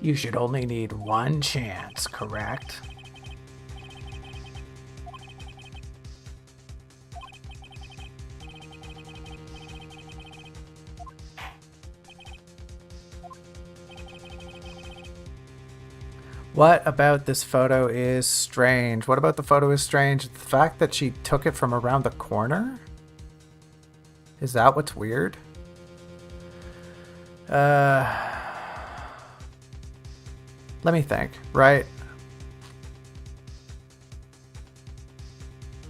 You should only need one chance, correct? What about this photo is strange? What about the photo is strange? The fact that she took it from around the corner? Is that what's weird? Let me think, right?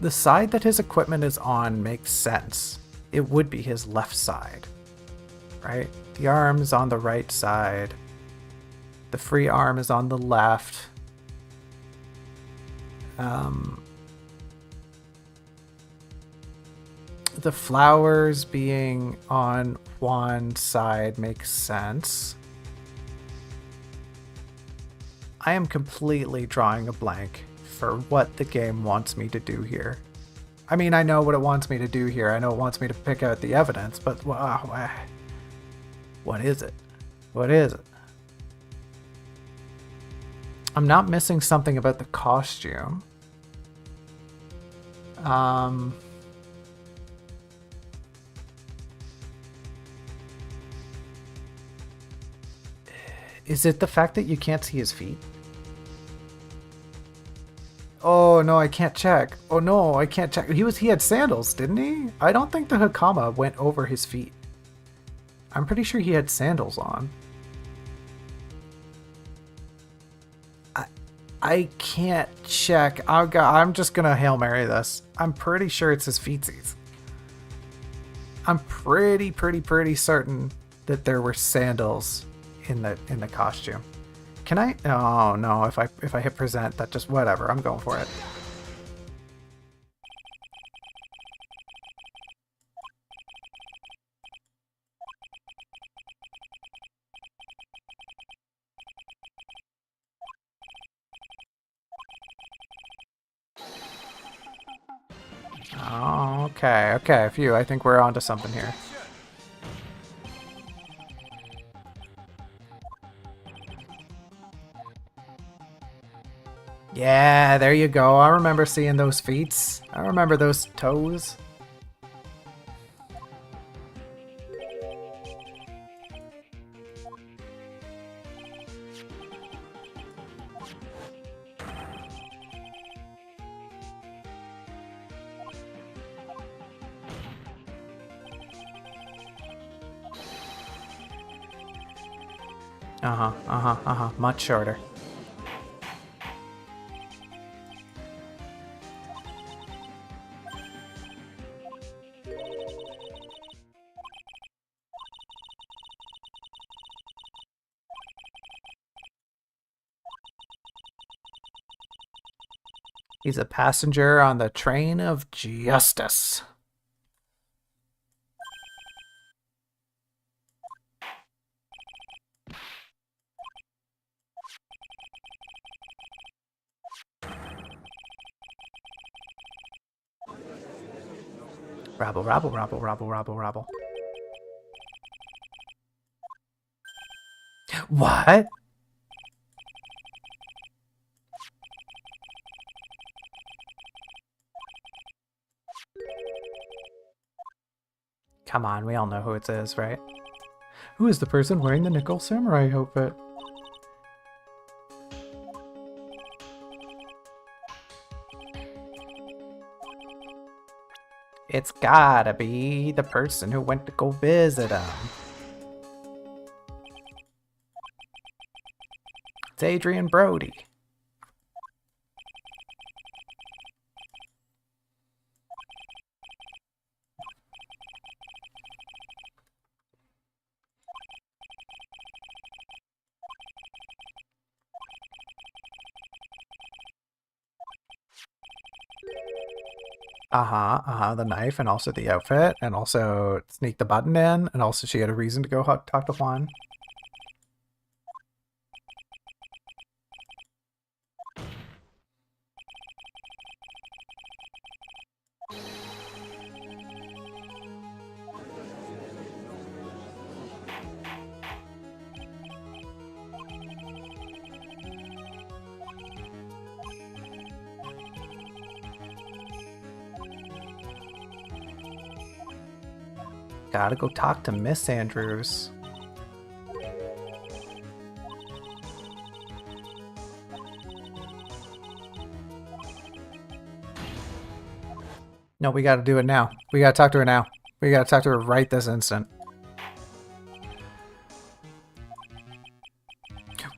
The side that his equipment is on makes sense. It would be his left side, right? The arm's on the right side. The free arm is on the left. The flowers being on Juan's side makes sense. I am completely drawing a blank for what the game wants me to do here. I mean, I know what it wants me to do here. I know it wants me to pick out the evidence, but wow, what is it? What is it? I'm not missing something about the costume. Is it the fact that you can't see his feet? Oh no, I can't check. Oh no, I can't check. He had sandals, didn't he? I don't think the hakama went over his feet. I'm pretty sure he had sandals on. I can't check. I'm just gonna Hail Mary this. I'm pretty sure it's his feetsies. I'm pretty certain that there were sandals in the costume. Can I? Oh no! If I hit present, that just whatever. I'm going for it. Oh, okay. Phew, I think we're onto something here. Yeah, there you go. I remember seeing those feet. I remember those toes. Much shorter. He's a passenger on the train of justice. Rabble, rabble, rabble, rabble, rabble, rabble. What? Come on, we all know who it is, right? Who is the person wearing the nickel samurai outfit? It's gotta be the person who went to go visit him. It's Adrian Brody. The knife, and also the outfit, and also sneak the button in, and also she had a reason to go talk to Juan. Gotta go talk to Miss Andrews. No, we gotta do it now. We gotta talk to her now. We gotta talk to her right this instant.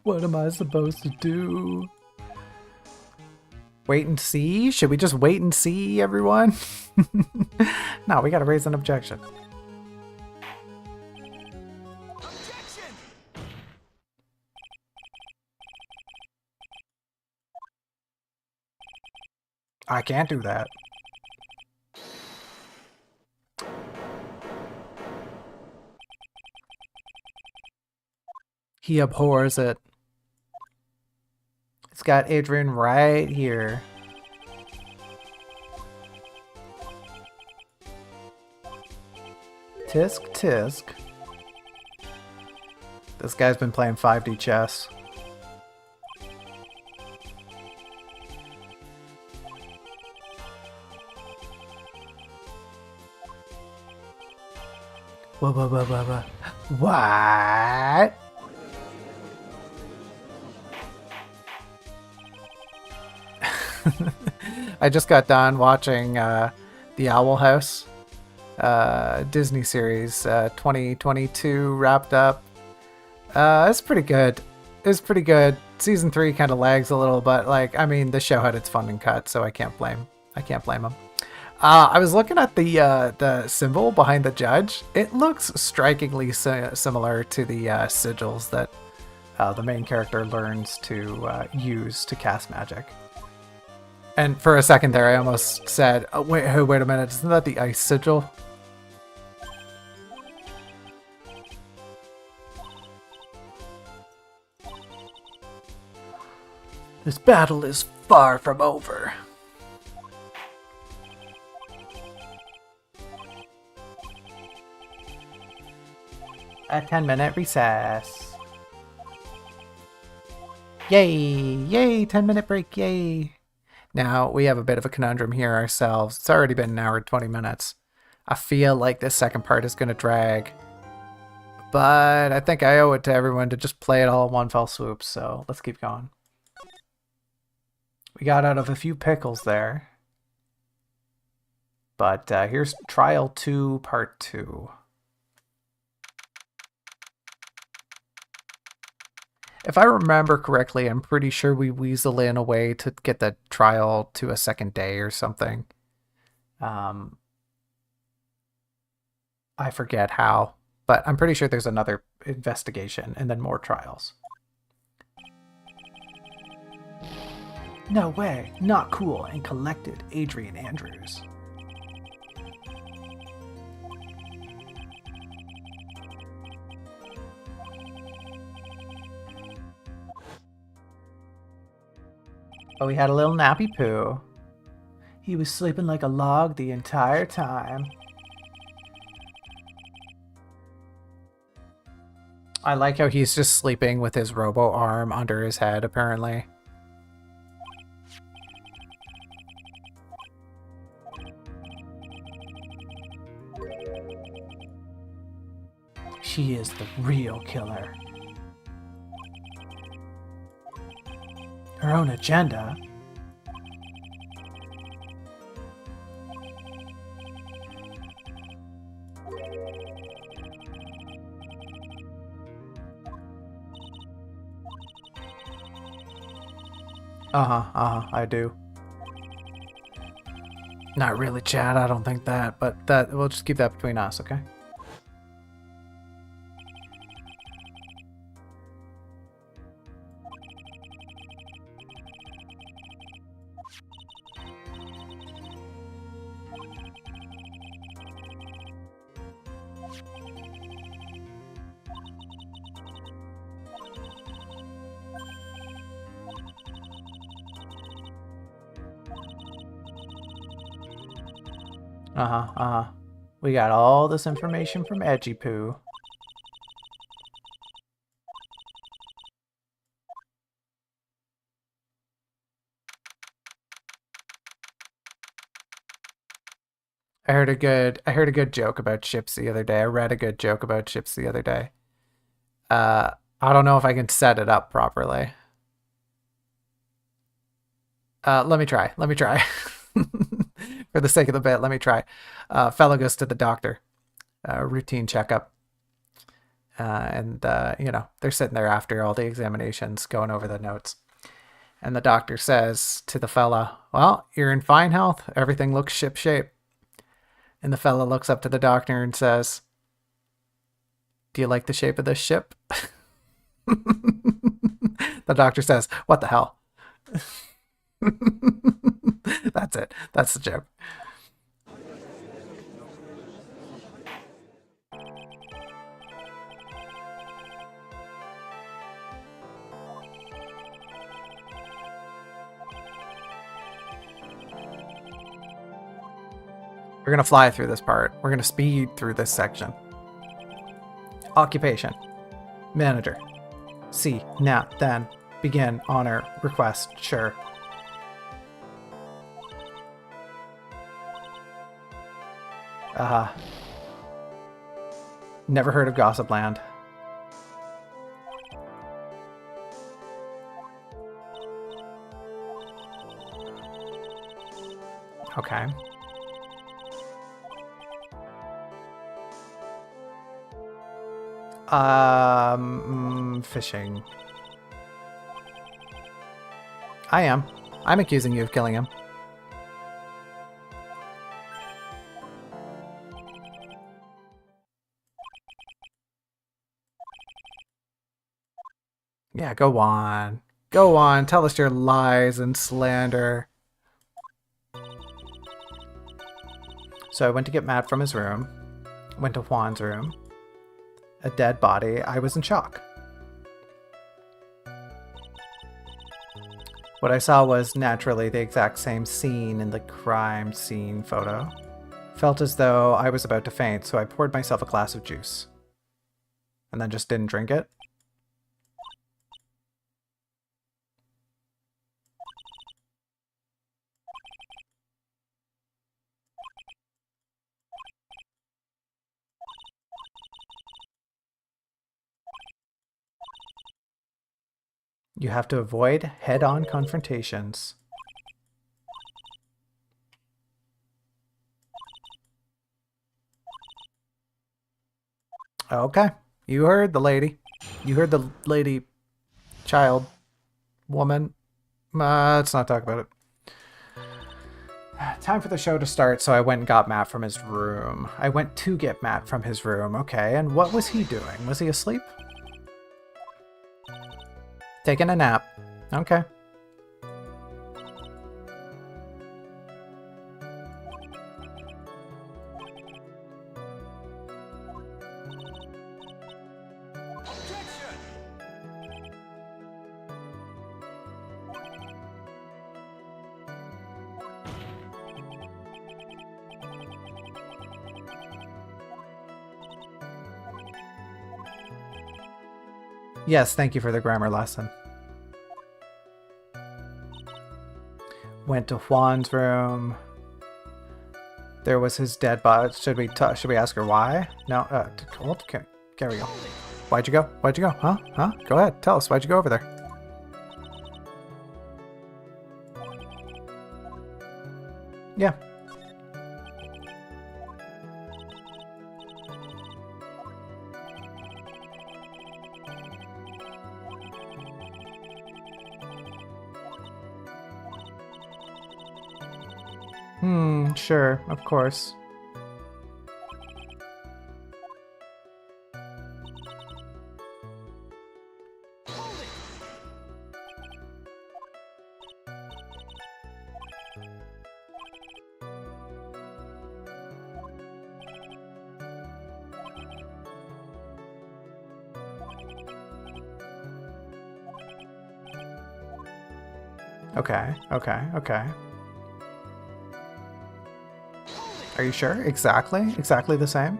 What am I supposed to do? Wait and see? Should we just wait and see, everyone? No, we gotta raise an objection. Objection! I can't do that. He abhors it. It's got Adrian right here. Tisk, tisk. This guy's been playing 5D chess. What? I just got done watching The Owl House Disney series 2022 wrapped up. It's pretty good. It's pretty good. Season 3 kind of lags a little, but like, I mean, the show had its funding cut, so I can't blame them. I was looking at the symbol behind the judge. It looks strikingly similar to the sigils that the main character learns to use to cast magic. And for a second there, I almost said, oh, wait a minute, isn't that the ice sigil? This battle is far from over. A 10-minute recess. Yay! Yay! 10-minute break, yay! Now, we have a bit of a conundrum here ourselves. It's already been an hour and 20 minutes. I feel like this second part is going to drag. But I think I owe it to everyone to just play it all in one fell swoop, so let's keep going. We got out of a few pickles there. But here's Trial 2, Part 2. If I remember correctly, I'm pretty sure we weasel in a way to get the trial to a second day or something. I forget how, but I'm pretty sure there's another investigation and then more trials. No way, not cool and collected, Adrian Andrews. Oh, he had a little nappy poo. He was sleeping like a log the entire time. I like how he's just sleeping with his robo arm under his head, apparently. She is the real killer. Her own agenda? I do. Not really, Chad, I don't think that, but we'll just keep that between us, okay? We got all this information from Edgy Poo. I heard a good joke about ships the other day. I read a good joke about ships the other day. I don't know if I can set it up properly. Let me try. Let me try. For the sake of the bit, let me try. Fellow goes to the doctor. Routine checkup. And you know, they're sitting there after all the examinations going over the notes. And the doctor says to the fella, well, you're in fine health. Everything looks ship-shape. And the fella looks up to the doctor and says, do you like the shape of this ship? The doctor says, what the hell? That's it. That's the joke. We're going to fly through this part. We're going to speed through this section. Occupation. Manager. See, now, then. Begin, honor, request, sure. Never heard of Gossip Land. Okay. Fishing. I am. I'm accusing you of killing him. Yeah, go on. Go on. Tell us your lies and slander. So I went to get Matt from his room. Went to Juan's room. A dead body. I was in shock. What I saw was naturally the exact same scene in the crime scene photo. Felt as though I was about to faint, so I poured myself a glass of juice. And then just didn't drink it. You have to avoid head-on confrontations. Okay. You heard the lady. You heard the lady, child, woman. Let's not talk about it. Time for the show to start, so I went and got Matt from his room. I went to get Matt from his room, okay, and what was he doing? Was he asleep? Taking a nap. Okay. Yes, thank you for the grammar lesson. Went to Juan's room. There was his dead body. Should we ask her why? No. Okay, we go. Why'd you go? Why'd you go? Huh? Huh? Go ahead. Tell us. Why'd you go over there? Yeah. Sure, of course. Okay, okay, okay. Are you sure? Exactly? Exactly the same?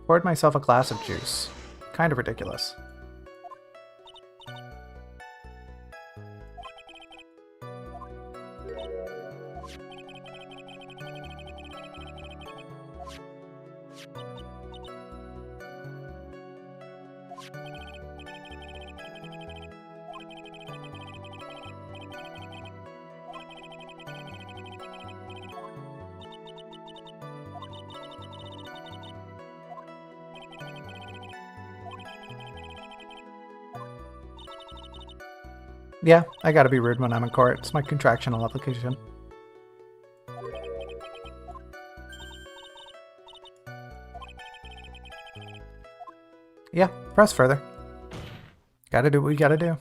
Poured myself a glass of juice. Kind of ridiculous. Yeah, I gotta be rude when I'm in court. It's my contractional application. Yeah, press further. Gotta do what we gotta do.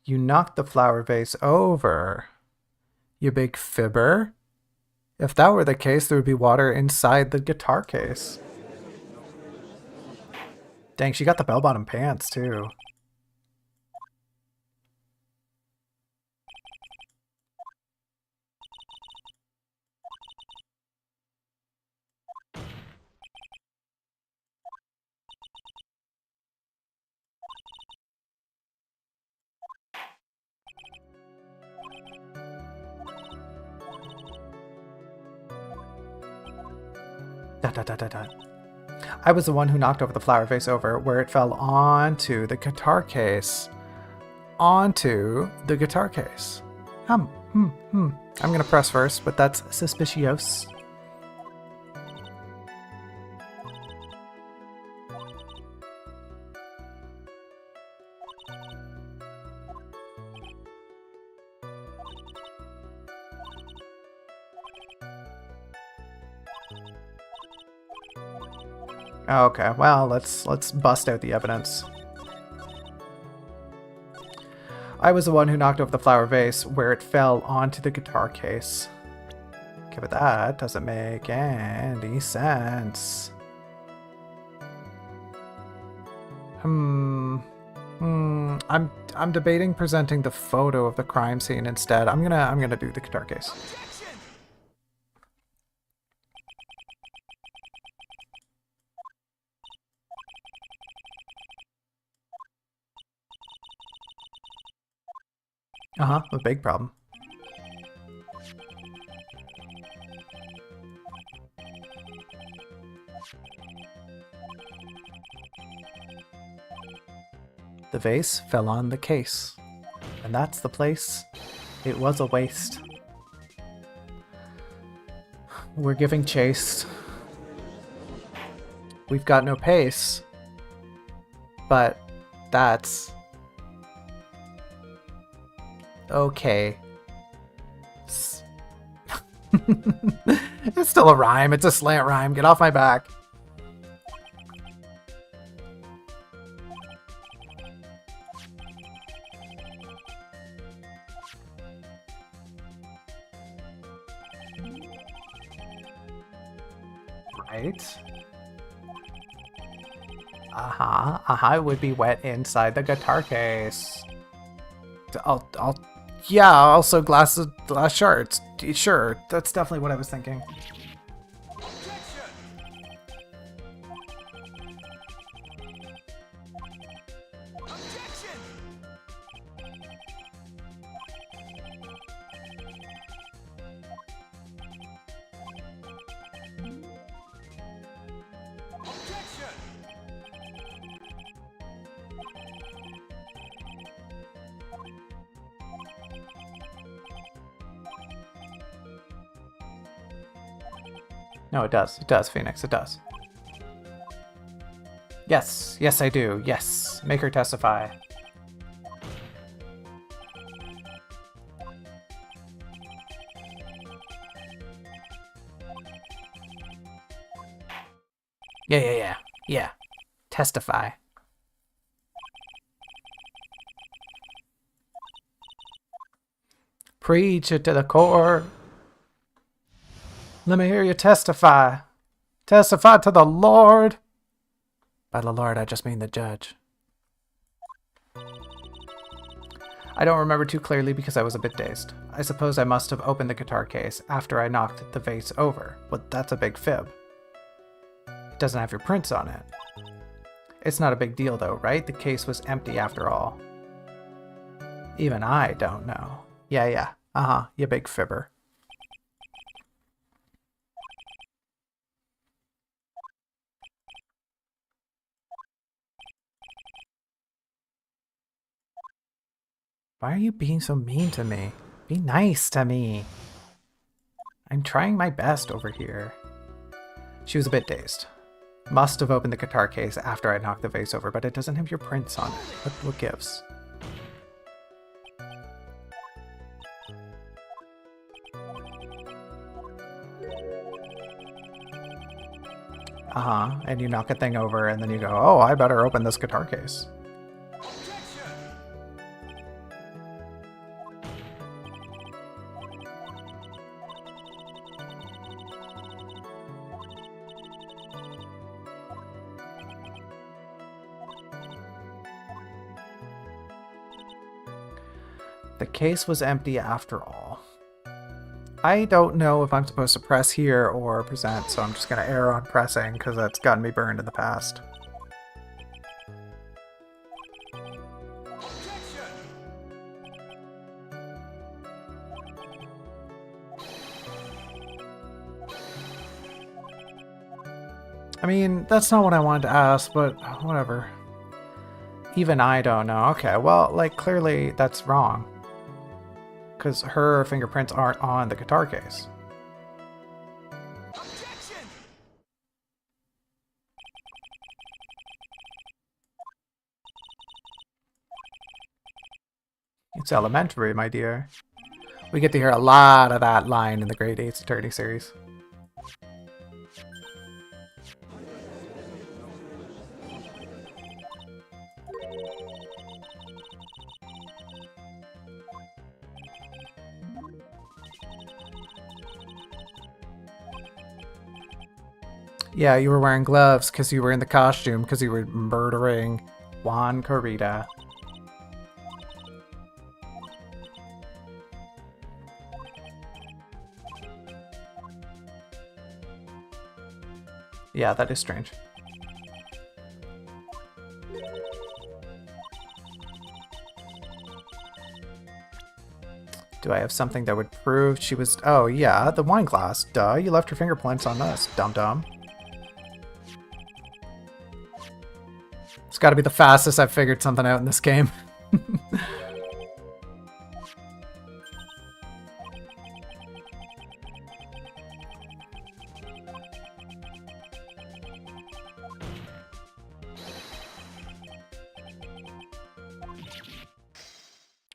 You knocked the flower vase over. You big fibber. If that were the case, there would be water inside the guitar case. Dang, she got the bell-bottom pants, too. Dot, dot, dot, dot, dot. I was the one who knocked over the flower vase over where it fell onto the guitar case. Onto the guitar case. I'm gonna press first, but that's suspicious. Okay, well, let's bust out the evidence. I was the one who knocked over the flower vase where it fell onto the guitar case. Okay, but that doesn't make any sense. I'm debating presenting the photo of the crime scene instead. I'm gonna do the guitar case. A big problem. The vase fell on the case, and that's the place. It was a waste. We're giving chase. We've got no pace, but that's okay. It's still a rhyme. It's a slant rhyme. Get off my back. Right. It would be wet inside the guitar case. Yeah, also glass shards. Sure, that's definitely what I was thinking. No, it does. It does, Phoenix. It does. Yes. Yes, I do. Yes. Make her testify. Yeah. Testify. Preach it to the core. Let me hear you testify. Testify to the Lord. By the Lord, I just mean the judge. I don't remember too clearly because I was a bit dazed. I suppose I must have opened the guitar case after I knocked the vase over, but that's a big fib. It doesn't have your prints on it. It's not a big deal though, right? The case was empty after all. Even I don't know. Yeah. You big fibber. Why are you being so mean to me? Be nice to me. I'm trying my best over here. She was a bit dazed. Must have opened the guitar case after I knocked the vase over, but it doesn't have your prints on it. What gives? And you knock a thing over and then you go, oh, I better open this guitar case. The case was empty after all. I don't know if I'm supposed to press here or present, so I'm just going to err on pressing because that's gotten me burned in the past. I mean, that's not what I wanted to ask, but whatever. Even I don't know. Okay, well, like, clearly that's wrong. Because her fingerprints aren't on the guitar case. Objection! It's elementary, my dear. We get to hear a lot of that line in the Grade 8's Attorney series. Yeah, you were wearing gloves because you were in the costume because you were murdering Juan Corrida. Yeah, that is strange. Do I have something that would prove she was... Oh, yeah, the wine glass. Duh, you left your fingerprints on this, dum-dum. It's got to be the fastest I've figured something out in this game.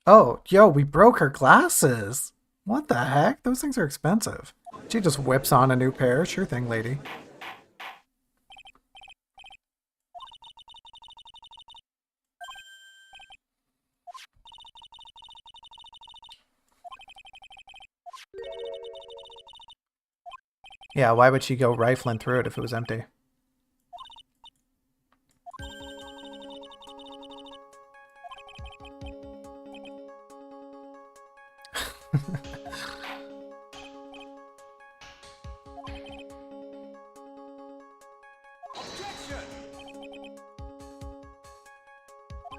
Oh, yo, we broke her glasses. What the heck? Those things are expensive. She just whips on a new pair. Sure thing, lady. Yeah, why would she go rifling through it if it was empty?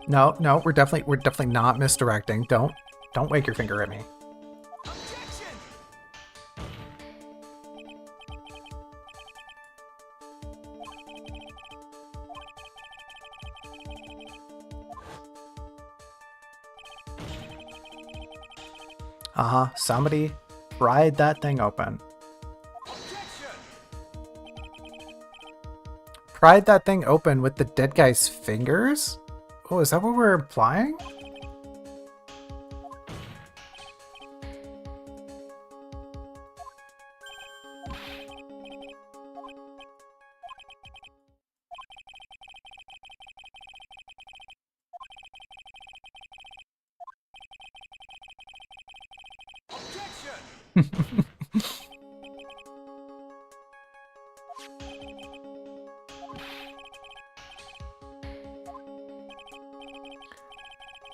No, we're definitely not misdirecting. Don't wake your finger at me. Somebody pried that thing open. Pried that thing open with the dead guy's fingers? Oh, is that what we're implying?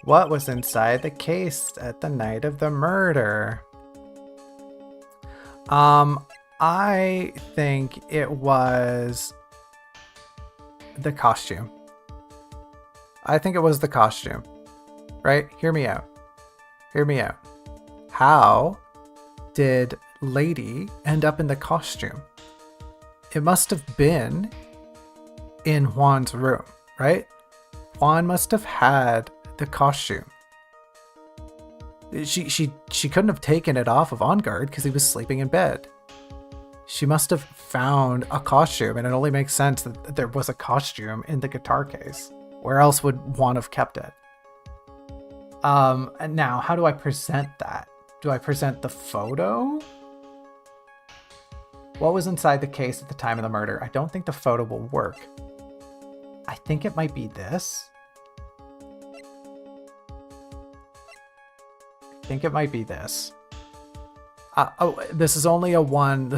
What was inside the case at the night of the murder? I think it was the costume. I think it was the costume. Right? Hear me out. Hear me out. How did Lady end up in the costume? It must have been in Juan's room, right? Juan must have had the costume. She couldn't have taken it off of On Guard because he was sleeping in bed. She must have found a costume, and it only makes sense that there was a costume in the guitar case. Where else would Juan have kept it? And now, how do I present that? Do I present the photo? What was inside the case at the time of the murder? I don't think the photo will work. I think it might be this. I think it might be this. This is only a one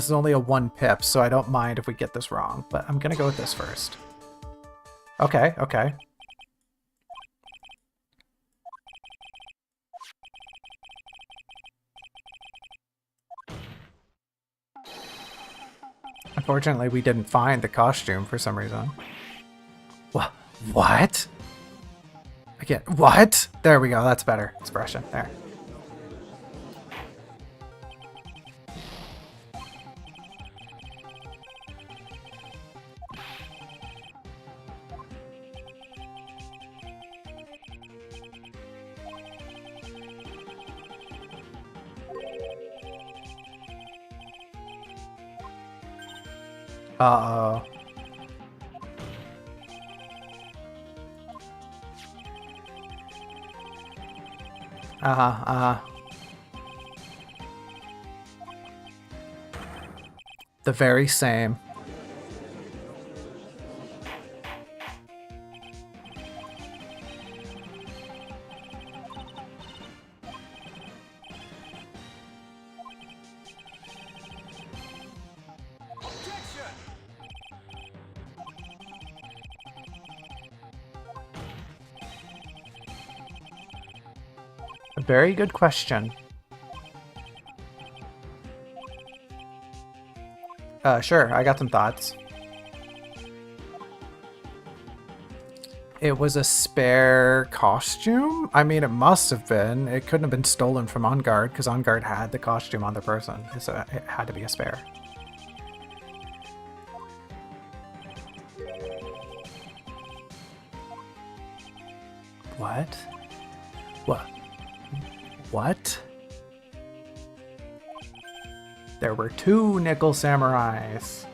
pip, so I don't mind if we get this wrong, but I'm gonna go with this first. Okay. Unfortunately, we didn't find the costume for some reason. What? Again, what? There we go, that's better expression, there. Uh-oh. The very same. A very good question. Sure, I got some thoughts. It was a spare costume? I mean, it must have been. It couldn't have been stolen from On Guard, because On Guard had the costume on the person. So it had to be a spare. What? What? There were 2 nickel samurais.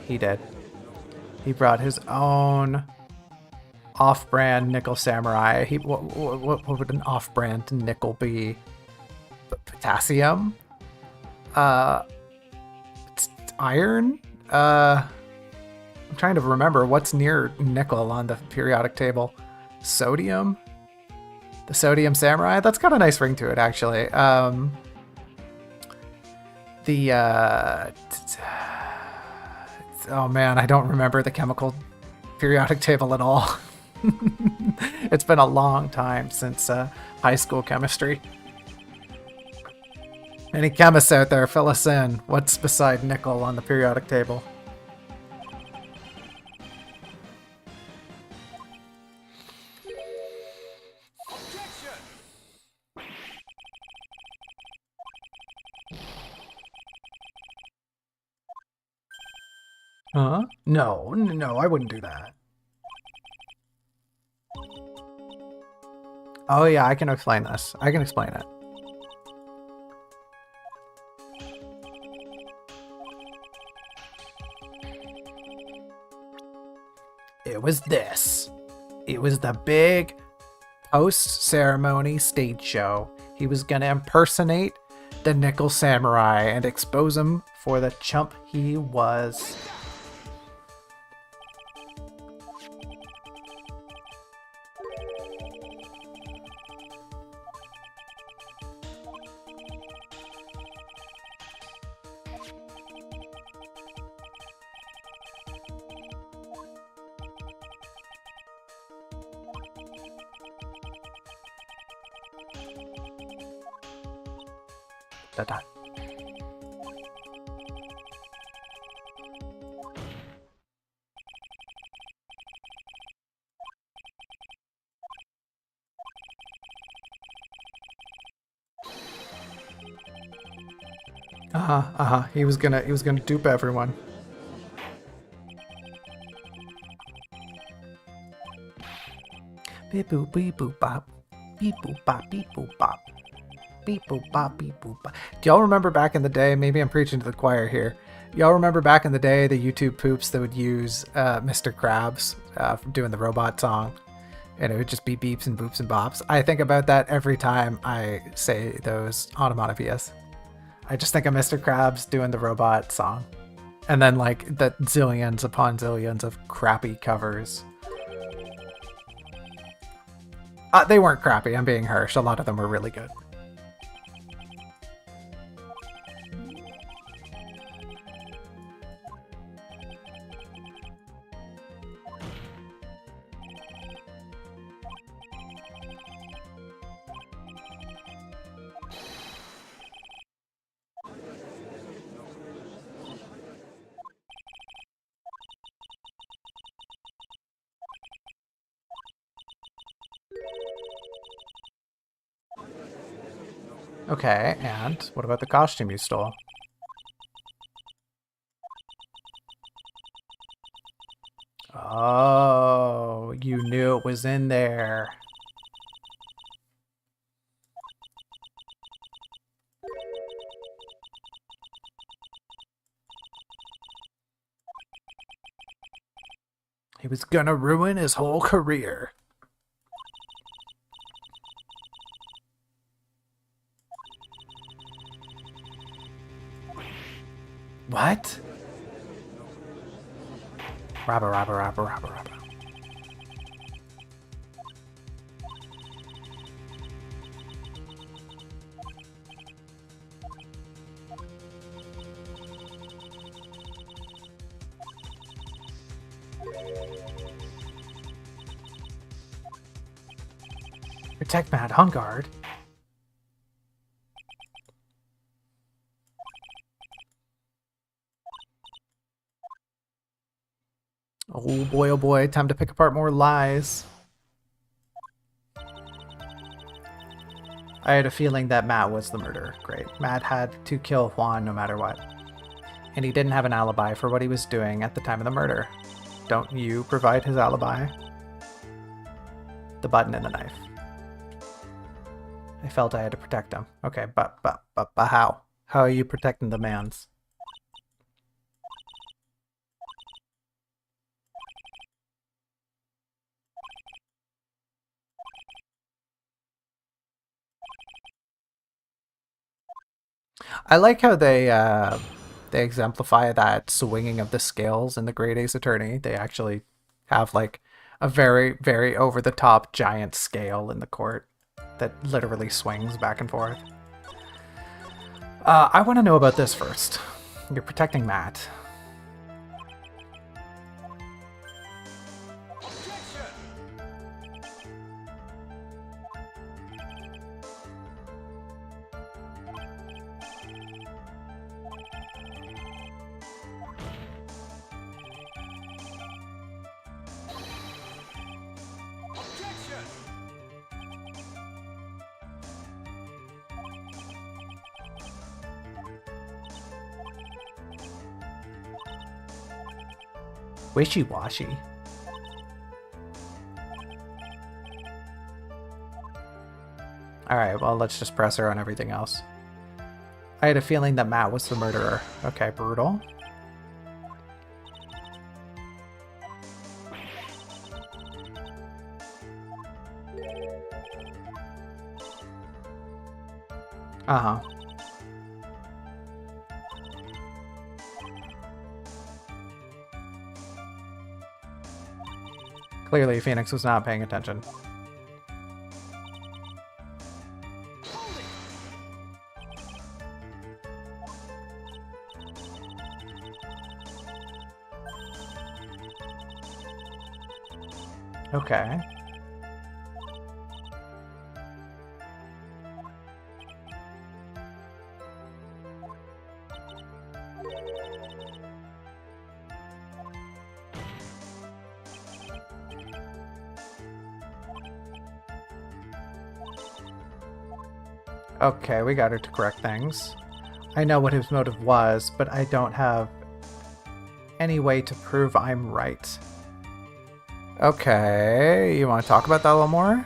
He did. He brought his own off-brand nickel samurai. What would an off-brand nickel be? Potassium? It's iron? I'm trying to remember what's near nickel on the periodic table. Sodium? The sodium samurai? That's got a nice ring to it, actually. Oh man, I don't remember the chemical periodic table at all. It's been a long time since high school chemistry. Any chemists out there, fill us in. What's beside nickel on the periodic table? Huh? No, I wouldn't do that. Oh yeah, I can explain this. I can explain it. It was this. It was the big post-ceremony stage show. He was gonna impersonate the Nickel Samurai and expose him for the chump he was. da da. He was gonna dupe everyone. Beep boop beep boop bop. Beep boop bop beep boop bop. Beep boop bop beep boop bop. Do y'all remember back in the day, maybe I'm preaching to the choir here. Y'all remember back in the day the YouTube poops that would use Mr. Krabs doing the robot song? And it would just be beeps and boops and bops. I think about that every time I say those onomatopoeias. I just think of Mr. Krabs doing the robot song. And then like the zillions upon zillions of crappy covers. They weren't crappy, I'm being harsh. A lot of them were really good. Okay, and what about the costume you stole? Oh, you knew it was in there. He was gonna ruin his whole career. What? Rabba, rabba, rabba, rabba, rabba. Protect Matt, on guard. Oh boy, time to pick apart more lies. I had a feeling that Matt was the murderer. Great. Matt had to kill Juan no matter what. And he didn't have an alibi for what he was doing at the time of the murder. Don't you provide his alibi? The button and the knife. I felt I had to protect him. Okay, but how? How are you protecting the mans? I like how they exemplify that swinging of the scales in the Great Ace Attorney. They actually have like a very, very over the top giant scale in the court that literally swings back and forth. I want to know about this first. You're protecting Matt. Wishy-washy. Alright, well, let's just press her on everything else. I had a feeling that Matt was the murderer. Okay, brutal. Uh-huh. Clearly, Phoenix was not paying attention. Okay. Okay, we got her to correct things. I know what his motive was, but I don't have any way to prove I'm right. Okay, you want to talk about that a little more?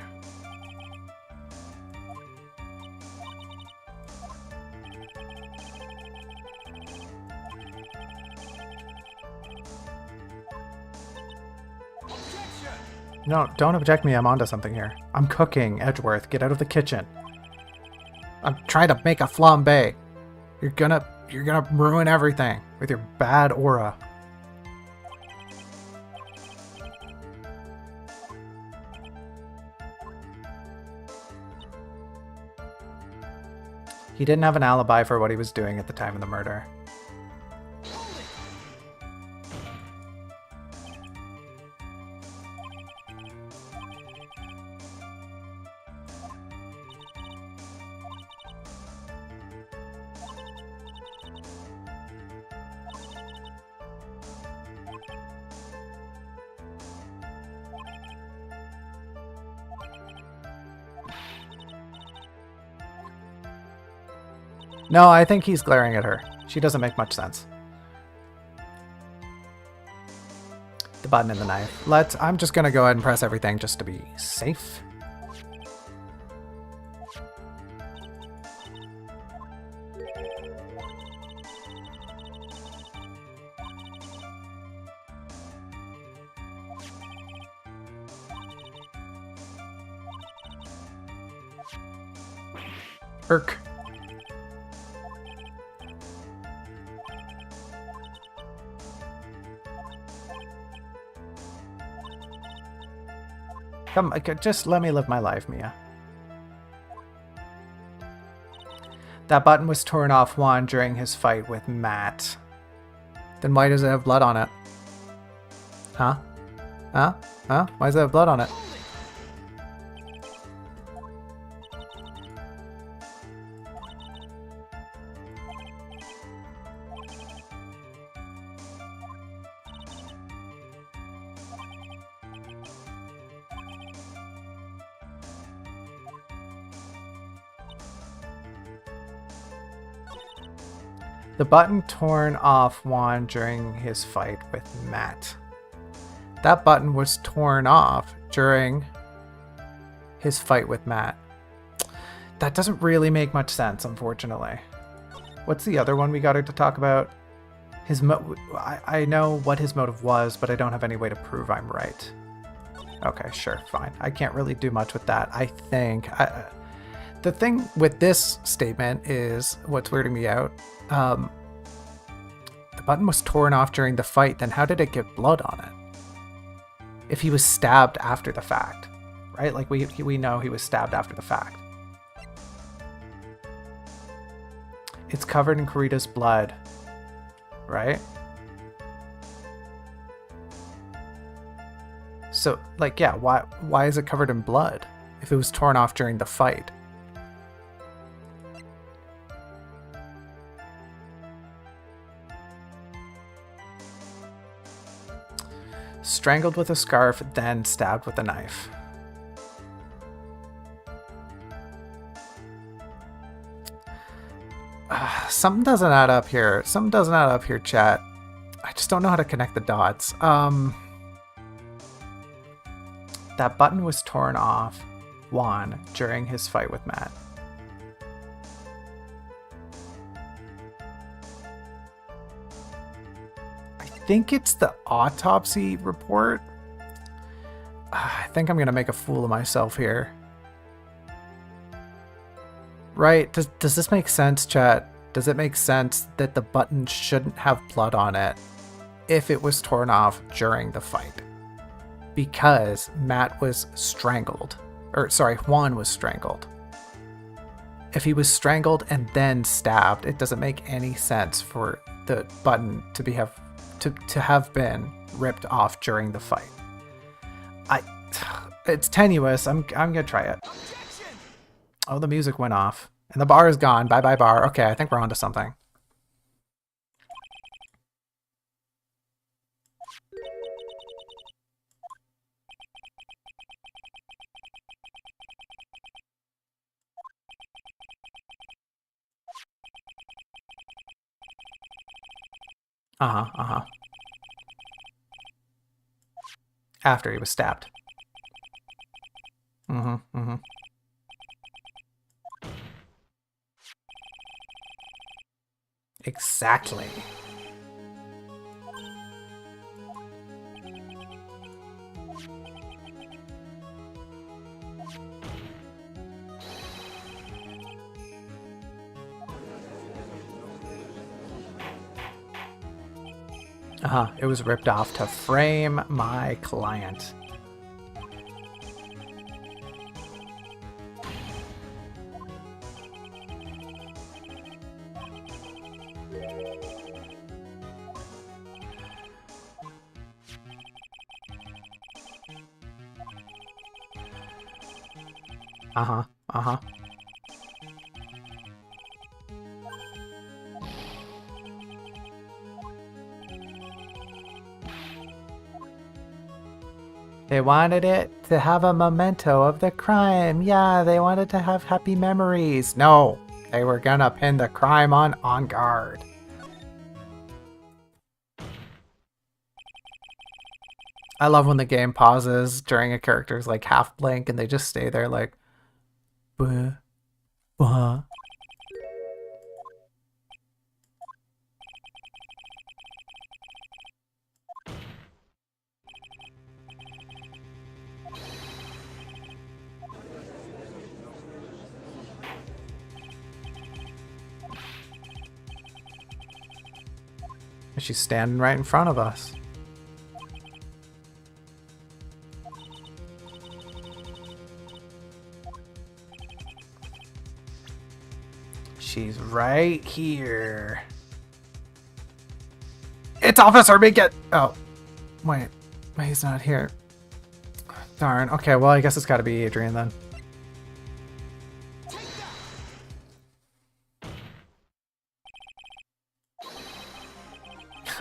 No, don't object me. I'm onto something here. I'm cooking, Edgeworth. Get out of the kitchen. I'm trying to make a flambe. You're gonna ruin everything with your bad aura. He didn't have an alibi for what he was doing at the time of the murder. No, I think he's glaring at her. She doesn't make much sense. The button and the knife. I'm just gonna go ahead and press everything just to be safe. Irk. Come, just let me live my life, Mia. That button was torn off Juan during his fight with Matt. Then why does it have blood on it? Huh? Huh? Huh? Why does it have blood on it? The button torn off Juan during his fight with Matt. That button was torn off during his fight with Matt. That doesn't really make much sense, unfortunately. What's the other one we got her to talk about? I know what his motive was, but I don't have any way to prove I'm right. Okay, sure, fine. I can't really do much with that, I think. The thing with this statement is what's weirding me out. The button was torn off during the fight, then how did it get blood on it? If he was stabbed after the fact, right? Like we know he was stabbed after the fact. It's covered in Kurita's blood, right? So, like, yeah, why is it covered in blood if it was torn off during the fight? Strangled with a scarf, then stabbed with a knife. Something doesn't add up here. Something doesn't add up here, chat. I just don't know how to connect the dots. That button was torn off Juan during his fight with Matt. I think it's the autopsy report. I think I'm gonna make a fool of myself here. Right? Does this make sense, chat? Does it make sense that the button shouldn't have blood on it if it was torn off during the fight? Because Matt was strangled. Or, sorry, Juan was strangled. If he was strangled and then stabbed, it doesn't make any sense for the button to have been ripped off during the fight. It's tenuous. I'm gonna try it. Oh, the music went off. And the bar is gone. Bye bye bar. Okay, I think we're onto something. Uh-huh, uh-huh. After he was stabbed. Mm-hmm, mm-hmm. Exactly. Uh-huh. It was ripped off to frame my client. Uh-huh. Uh-huh. They wanted it to have a memento of the crime. Yeah, they wanted to have happy memories. No, they were gonna pin the crime on guard. I love when the game pauses during a character's like half blink and they just stay there like, buh, buh. She's standing right in front of us. She's right here. It's Officer Bigot! Oh, wait. He's not here. Darn. Okay, well, I guess it's gotta be Adrian then.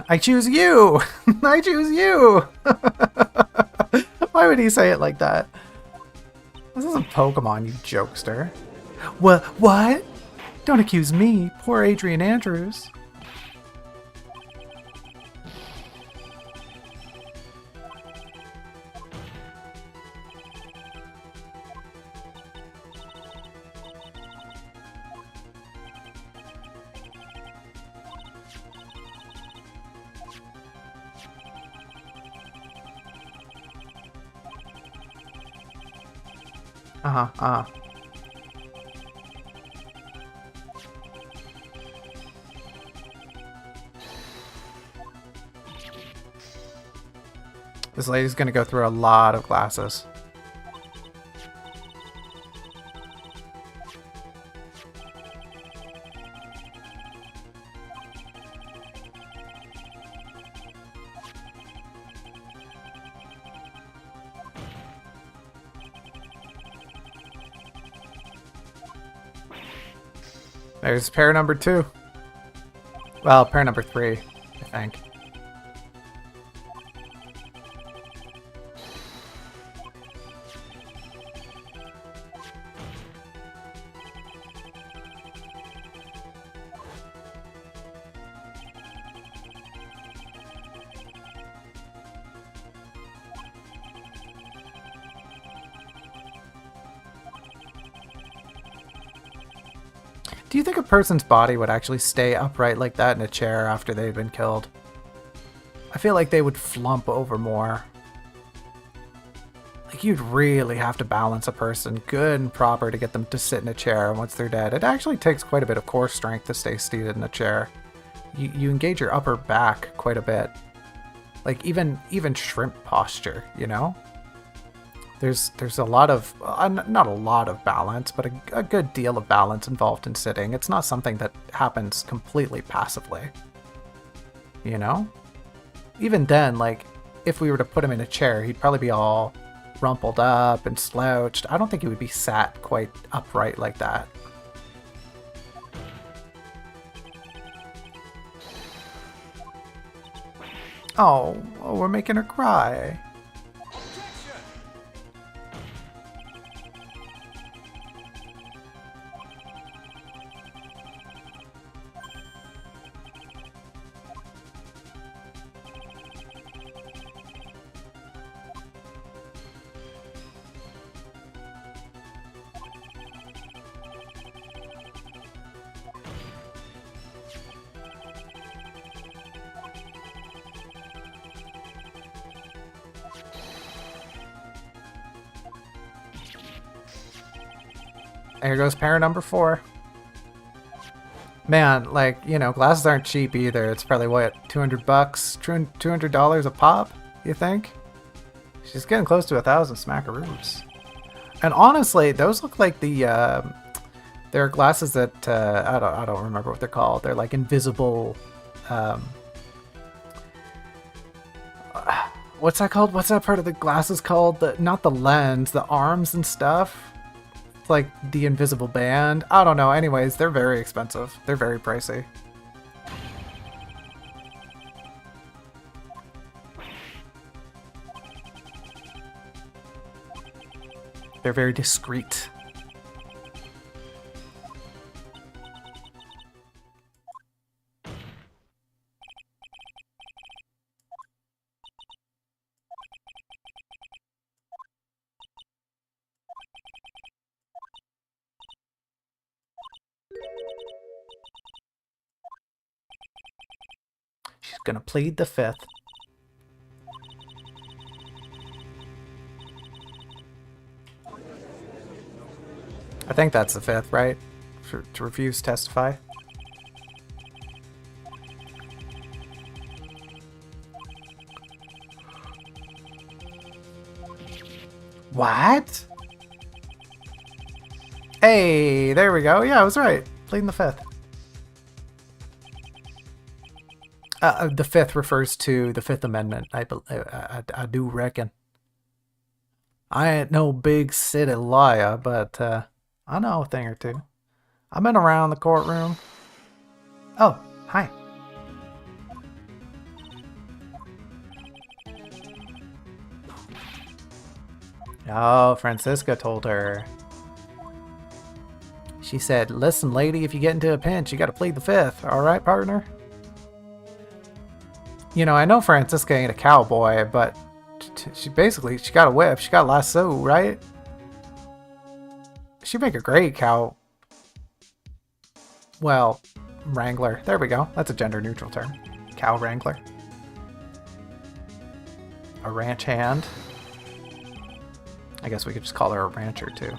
I choose you! I choose you! Why would he say it like that? This isn't Pokemon, you jokester. What? Don't accuse me, poor Adrian Andrews. Uh-huh, uh-huh. This lady's gonna go through a lot of glasses. There's pair number 2. Well, pair number 3, I think. Do you think a person's body would actually stay upright like that in a chair after they've been killed? I feel like they would flump over more. Like, you'd really have to balance a person good and proper to get them to sit in a chair once they're dead. It actually takes quite a bit of core strength to stay seated in a chair. You engage your upper back quite a bit. Like, even shrimp posture, you know? There's a lot of, not a lot of balance, but a good deal of balance involved in sitting. It's not something that happens completely passively. You know? Even then, like, if we were to put him in a chair, he'd probably be all rumpled up and slouched. I don't think he would be sat quite upright like that. Oh, we're making her cry. There goes pair number 4. Man, like, you know, glasses aren't cheap either. It's probably, what, $200? $200 a pop, you think? She's getting close to 1,000 smackaroos. And honestly, those look like the, they're glasses that, I don't remember what they're called. They're like invisible, what's that called? What's that part of the glasses called? Not the lens, the arms and stuff. It's like the invisible band. I don't know. Anyways, they're very expensive. They're very pricey. They're very discreet. She's gonna plead the 5th. I think that's the 5th, right? To refuse testify. What? Hey, there we go. Yeah, I was right. Pleading the 5th. The 5th refers to the 5th Amendment. I do reckon. I ain't no big city lawyer, but I know a thing or two. I've been around the courtroom. Oh, hi. Oh, Francisca told her. She said, listen, lady, if you get into a pinch, you gotta plead the 5th. All right, partner? You know, I know Francisca ain't a cowboy, but she got a whip. She got a lasso, right? She'd make a great cow. Well, wrangler. There we go. That's a gender neutral term. Cow wrangler. A ranch hand. I guess we could just call her a rancher too.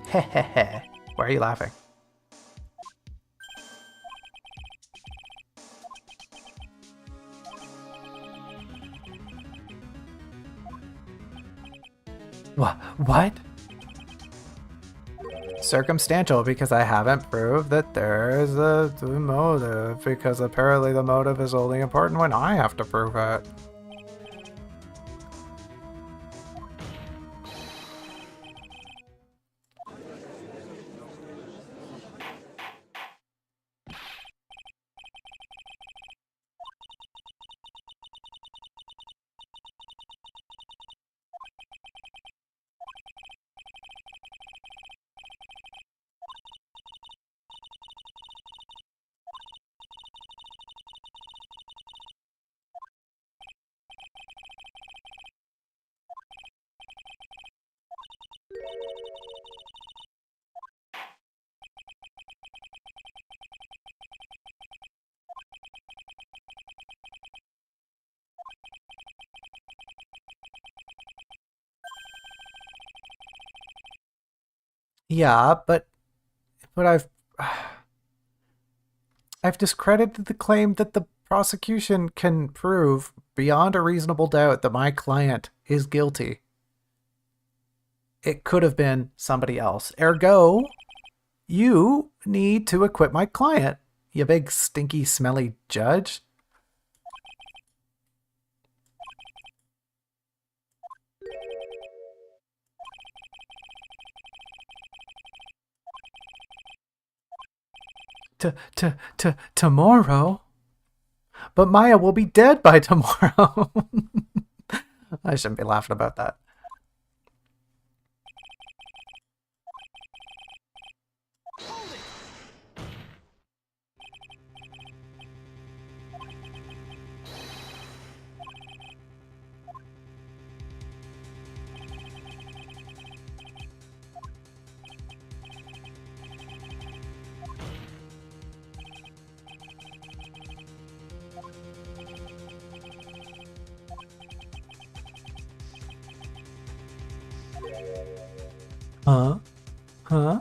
Hehehe. Why are you laughing? What? Circumstantial, because I haven't proved that there's a motive, because apparently the motive is only important when I have to prove it. Yeah, but I've discredited the claim that the prosecution can prove beyond a reasonable doubt that my client is guilty. It could have been somebody else. Ergo, you need to acquit my client, you big stinky smelly judge. Tomorrow? But Maya will be dead by tomorrow. I shouldn't be laughing about that. Huh? Huh?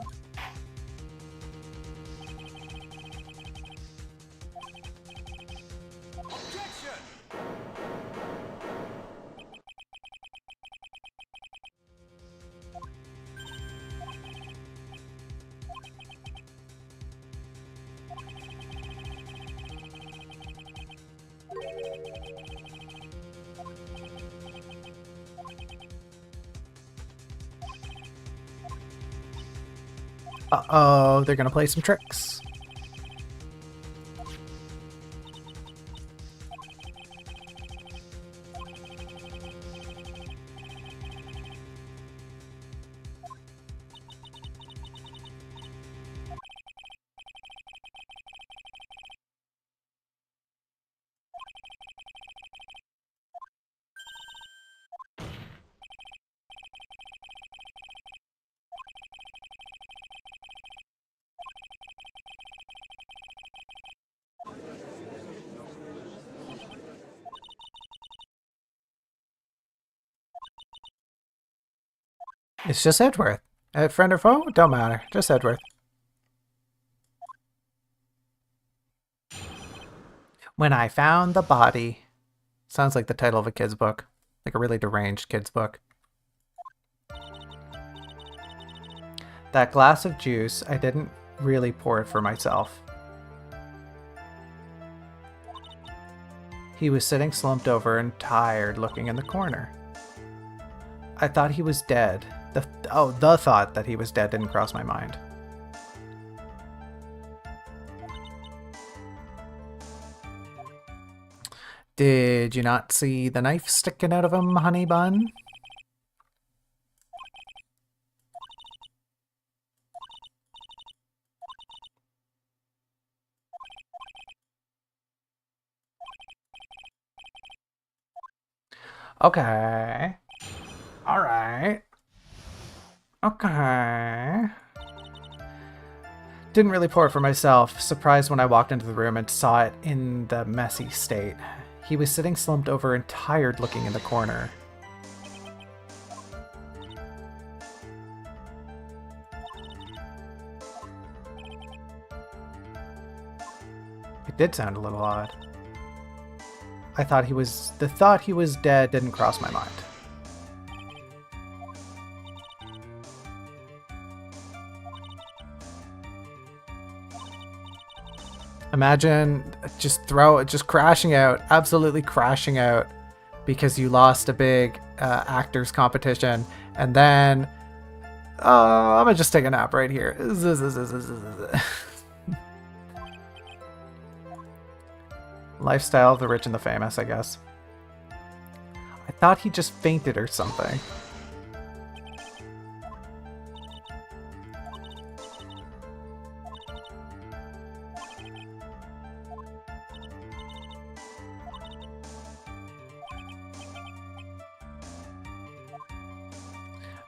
Uh-oh, they're gonna play some tricks. It's just Edgeworth. Friend or foe? Don't matter. Just Edgeworth. When I found the body. Sounds like the title of a kid's book. Like a really deranged kid's book. That glass of juice, I didn't really pour it for myself. He was sitting slumped over and tired, looking in the corner. I thought he was dead. The thought that he was dead didn't cross my mind. Did you not see the knife sticking out of him, honey bun? Okay. Alright. Okay. Didn't really pour it for myself. Surprised when I walked into the room and saw it in the messy state. He was sitting slumped over and tired looking in the corner. It did sound a little odd. The thought he was dead didn't cross my mind. Imagine just crashing out, absolutely crashing out because you lost a big actors competition, and then I'm gonna just take a nap right here. Lifestyle of the rich and the famous, I guess. I thought he just fainted or something.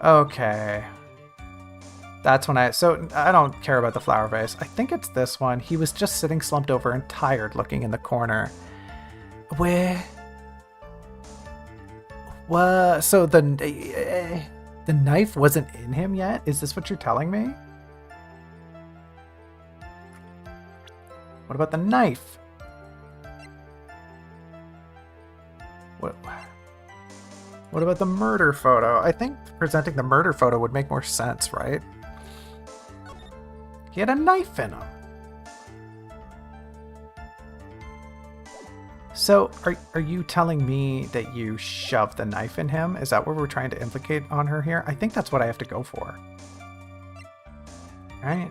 Okay. That's when so I don't care about the flower vase. I think it's this one. He was just sitting slumped over and tired looking in the corner. Where? What? So the knife wasn't in him yet? Is this what you're telling me? What about the knife? What about the murder photo? I think presenting the murder photo would make more sense, right? He had a knife in him. So, are you telling me that you shoved the knife in him? Is that what we're trying to implicate on her here? I think that's what I have to go for. Right?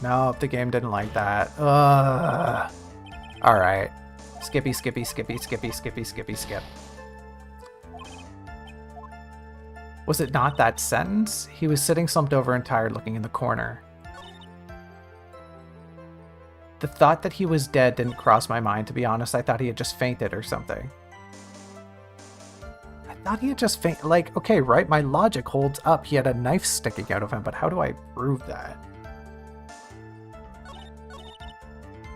No, the game didn't like that. Ugh. Alright. Skippy, skippy, skippy, skippy, skippy, skippy, skip. Was it not that sentence? He was sitting slumped over and tired looking in the corner. The thought that he was dead didn't cross my mind, to be honest. I thought he had just fainted or something. I thought he had just fainted. Like, okay, right? My logic holds up. He had a knife sticking out of him, but how do I prove that?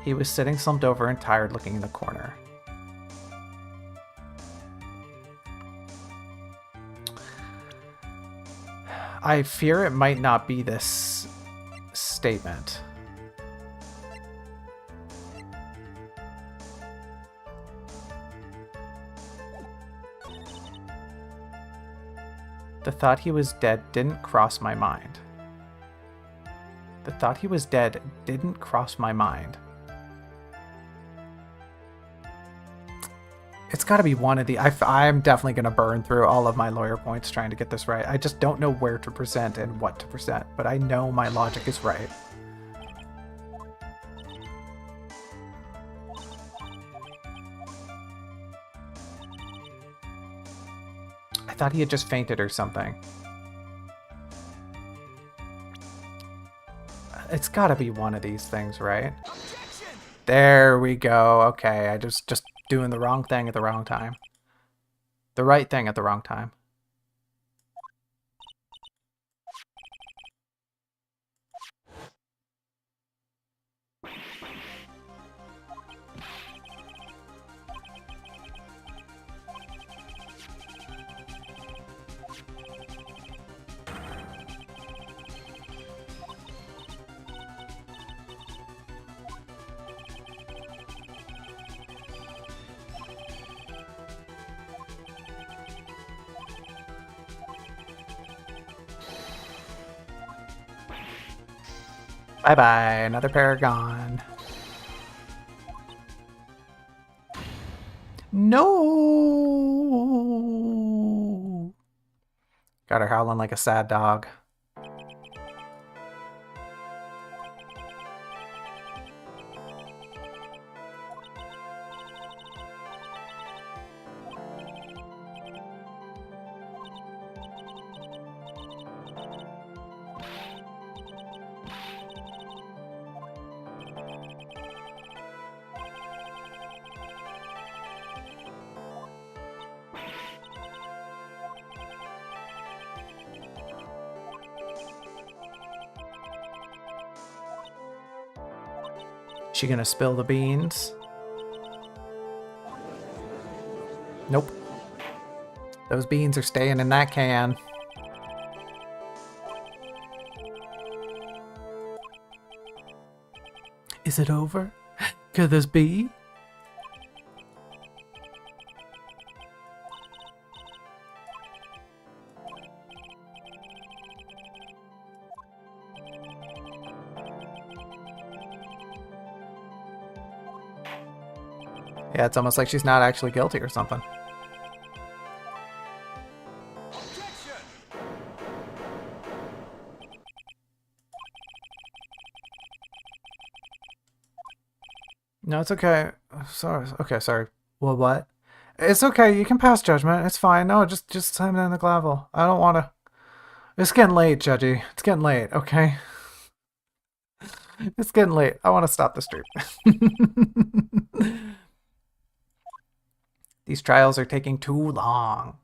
He was sitting slumped over and tired looking in the corner. I fear it might not be this statement. The thought he was dead didn't cross my mind. The thought he was dead didn't cross my mind. It's got to be one of the... I'm definitely going to burn through all of my lawyer points trying to get this right. I just don't know where to present and what to present, but I know my logic is right. I thought he had just fainted or something. It's got to be one of these things, right? There we go. Okay, I just doing the wrong thing at the wrong time. The right thing at the wrong time. Bye-bye, another paragon. No! Got her howling like a sad dog. She gonna spill the beans? Nope. Those beans are staying in that can. Is it over? Could this be? Yeah, it's almost like she's not actually guilty or something. No, it's okay. Sorry. Okay, sorry. Well, what? It's okay. You can pass judgment. It's fine. No, just slam it in the gavel. I don't want to... It's getting late, Judgy. It's getting late, okay? It's getting late. I want to stop the stream. These trials are taking too long.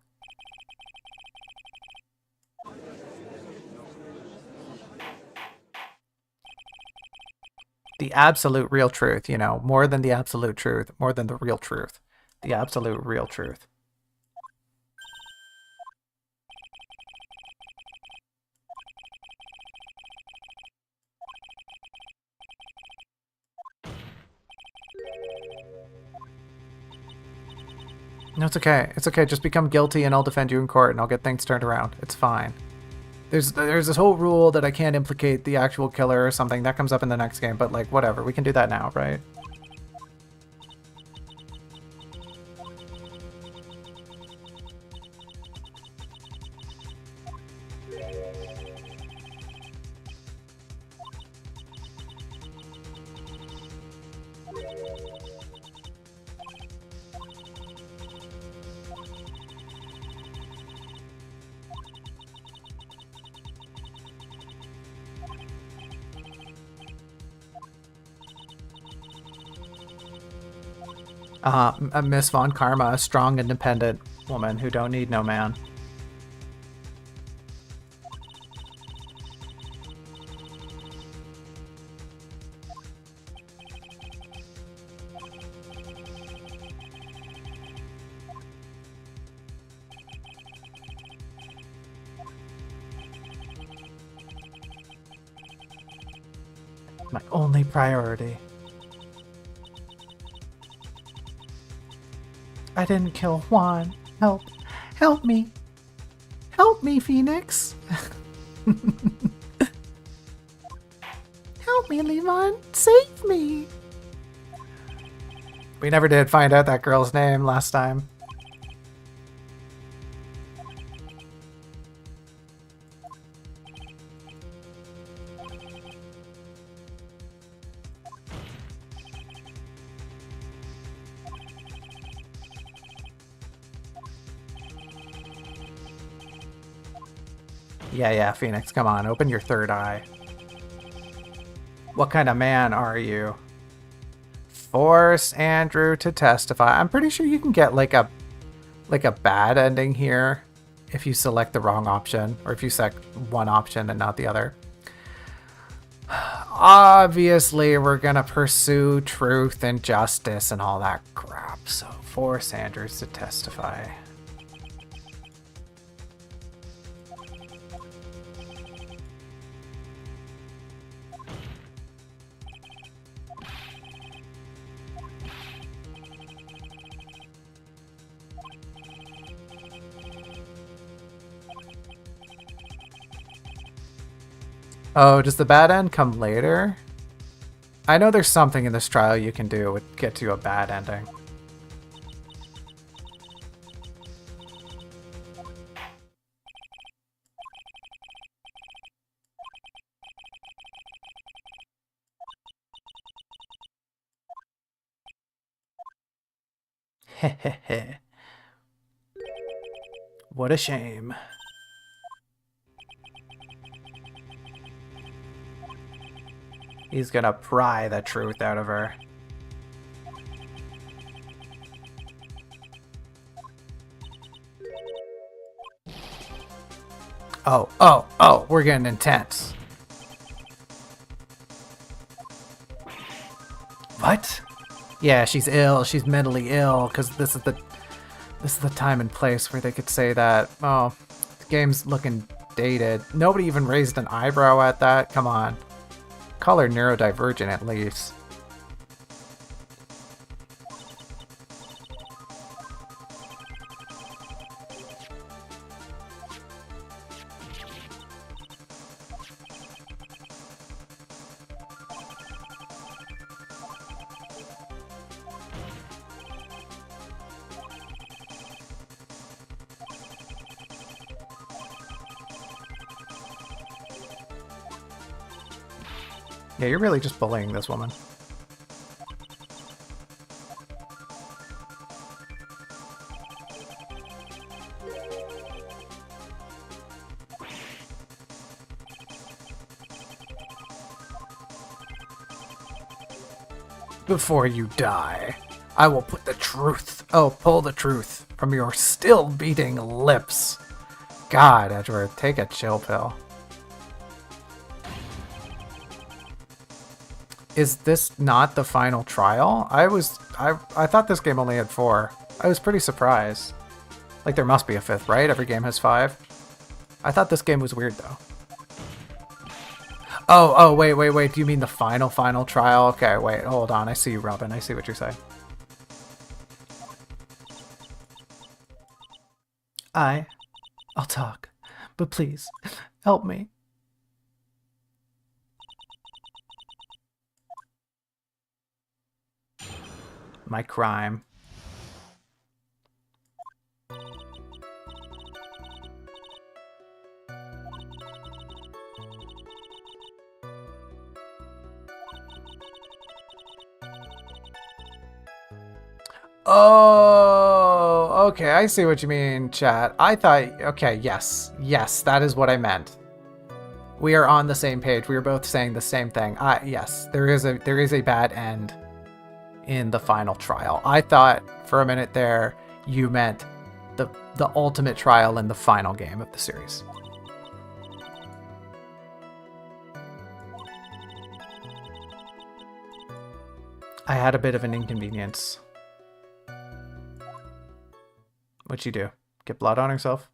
The absolute real truth, you know, more than the absolute truth, more than the real truth. The absolute real truth. No, it's okay. It's okay. Just become guilty and I'll defend you in court and I'll get things turned around. It's fine. There's this whole rule that I can't implicate the actual killer or something. That comes up in the next game, but like, whatever. We can do that now, right? Miss Von Karma, a strong, independent woman who don't need no man. My only priority. I didn't kill Juan. Help. Help me. Help me, Phoenix. Help me, Levon. Save me. We never did find out that girl's name last time. Yeah, Phoenix, come on, open your third eye. What kind of man are you? Force Andrew to testify. I'm pretty sure you can get like a bad ending here if you select the wrong option, or if you select one option and not the other. Obviously, we're gonna pursue truth and justice and all that crap, so force Andrew to testify. Oh, does the bad end come later? I know there's something in this trial you can do to get to a bad ending. Hehehe. What a shame. He's gonna pry the truth out of her. Oh, we're getting intense. What? Yeah, she's ill. She's mentally ill because this is the time and place where they could say that. Oh, the game's looking dated. Nobody even raised an eyebrow at that. Come on. Call her neurodivergent at least. Yeah, you're really just bullying this woman. Before you die, I will pull the truth from your still beating lips. God, Edgeworth, take a chill pill. Is this not the final trial? I thought this game only had 4. I was pretty surprised. Like, there must be a 5th, right? Every game has 5. I thought this game was weird, though. Oh, wait. Do you mean the final trial? Okay, wait, hold on. I see you, Robin. I see what you're saying. I'll talk, but please, help me. My crime. Oh, okay, I see what you mean, chat. I thought, okay, yes, that is what I meant. We are on the same page. We are both saying the same thing. Yes, there is a bad end in the final trial. I thought for a minute there you meant the ultimate trial in the final game of the series. I had a bit of an inconvenience. What'd you do? Get blood on herself?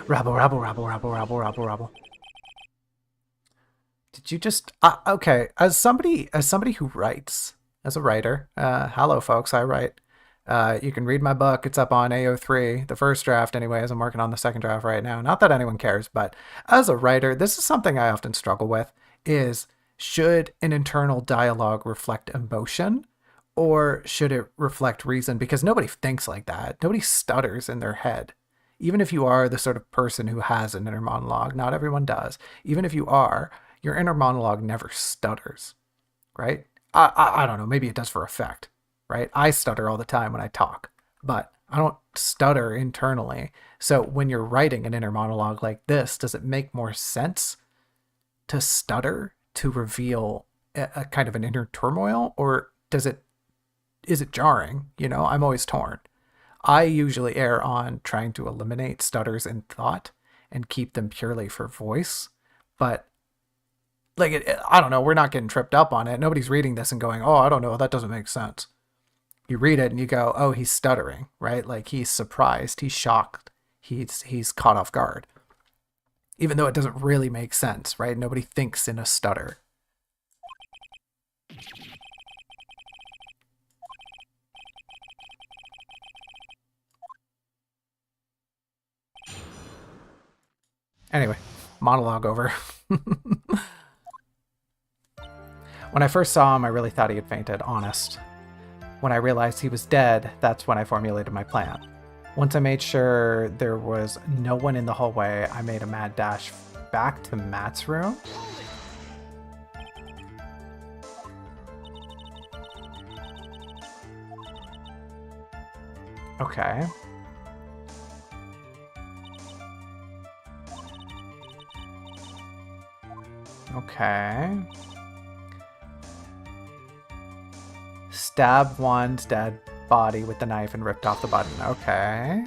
Rabble, rabble, rabble, rabble, rabble, rabble, rabble. Did you just... okay, as somebody who writes, as a writer, hello folks, I write. You can read my book. It's up on AO3, the first draft anyways. I'm working on the second draft right now. Not that anyone cares, but as a writer, this is something I often struggle with, is should an internal dialogue reflect emotion or should it reflect reason? Because nobody thinks like that. Nobody stutters in their head. Even if you are the sort of person who has an inner monologue, not everyone does. Even if you are, your inner monologue never stutters, right? I don't know, maybe it does for effect, right? I stutter all the time when I talk, but I don't stutter internally. So when you're writing an inner monologue like this, does it make more sense to stutter to reveal a kind of an inner turmoil, or is it jarring? You know, I'm always torn. I usually err on trying to eliminate stutters in thought and keep them purely for voice, but like I don't know, we're not getting tripped up on it. Nobody's reading this and going, "Oh, I don't know, that doesn't make sense." You read it and you go, "Oh, he's stuttering," right? Like he's surprised, he's shocked, he's caught off guard. Even though it doesn't really make sense, right? Nobody thinks in a stutter. Anyway, monologue over. When I first saw him, I really thought he had fainted, honest. When I realized he was dead, that's when I formulated my plan. Once I made sure there was no one in the hallway, I made a mad dash back to Matt's room. Okay. Okay. Stabbed Juan's dead body with the knife and ripped off the button. Okay.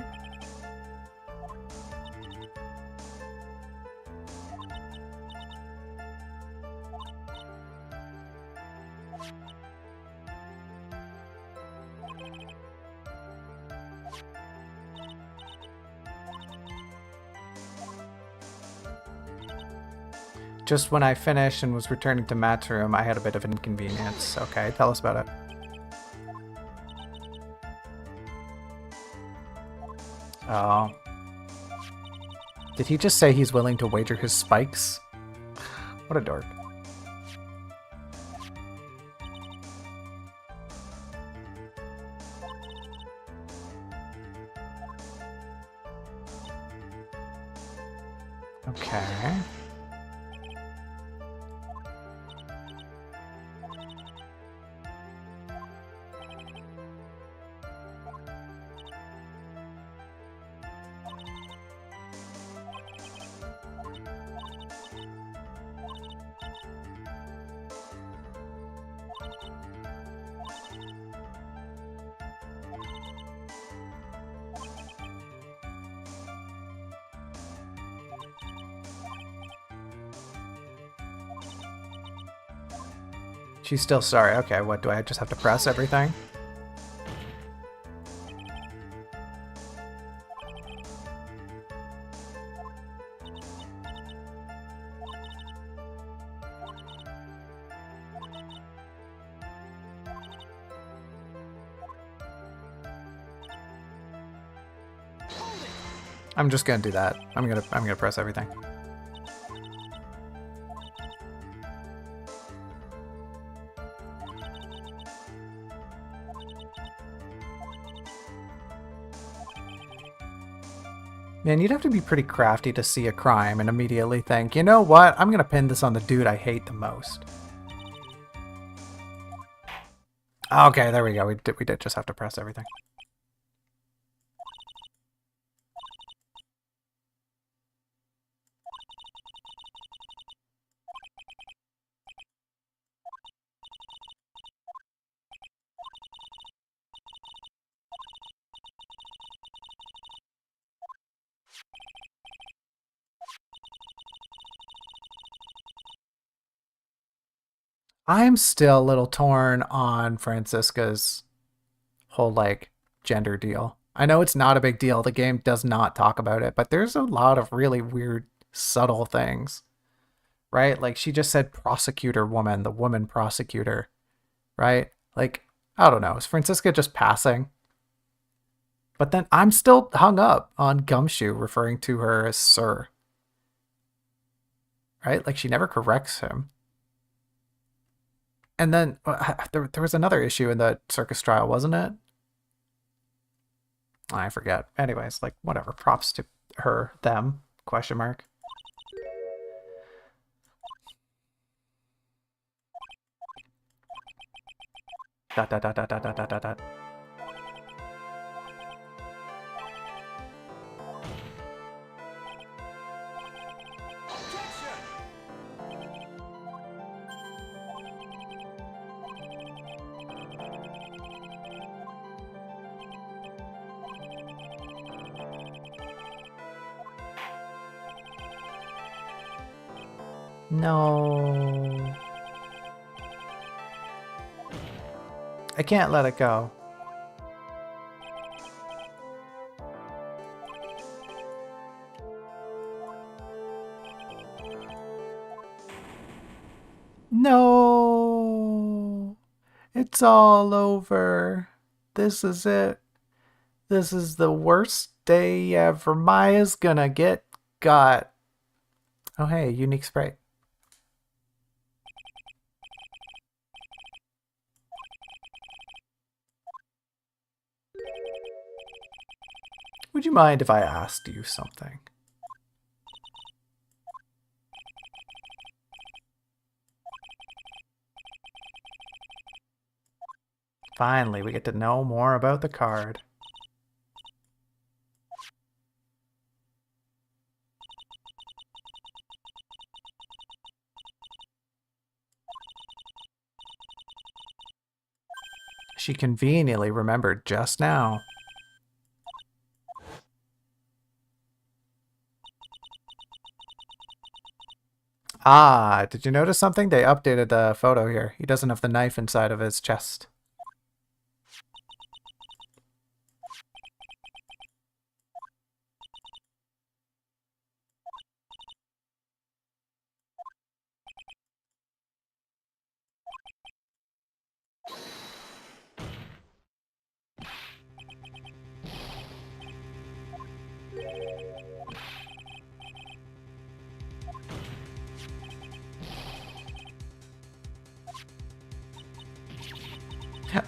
Just when I finished and was returning to Matt's room, I had a bit of an inconvenience. Okay, tell us about it. Oh. Did he just say he's willing to wager his spikes? What a dork. Okay. She's still sorry. Okay, what, do I just have to press everything? I'm just gonna do that. I'm gonna press everything. Man, you'd have to be pretty crafty to see a crime and immediately think, you know what, I'm gonna pin this on the dude I hate the most. Okay, there we go. We did just have to press everything. I'm still a little torn on Francisca's whole, like, gender deal. I know it's not a big deal. The game does not talk about it, but there's a lot of really weird, subtle things, right? Like she just said prosecutor woman, the woman prosecutor, right? Like, I don't know. Is Francisca just passing? But then I'm still hung up on Gumshoe referring to her as sir, right? Like she never corrects him. And then there was another issue in the circus trial, wasn't it? I forget. Anyways, like whatever. Props to her, them, question mark. Dot dot dot dot dot dot dot dot. No. I can't let it go. No. It's all over. This is it. This is the worst day ever. Maya's gonna get got. Oh, hey, unique sprite. Would you mind if I asked you something? Finally, we get to know more about the card. She conveniently remembered just now. Ah, did you notice something? They updated the photo here. He doesn't have the knife inside of his chest.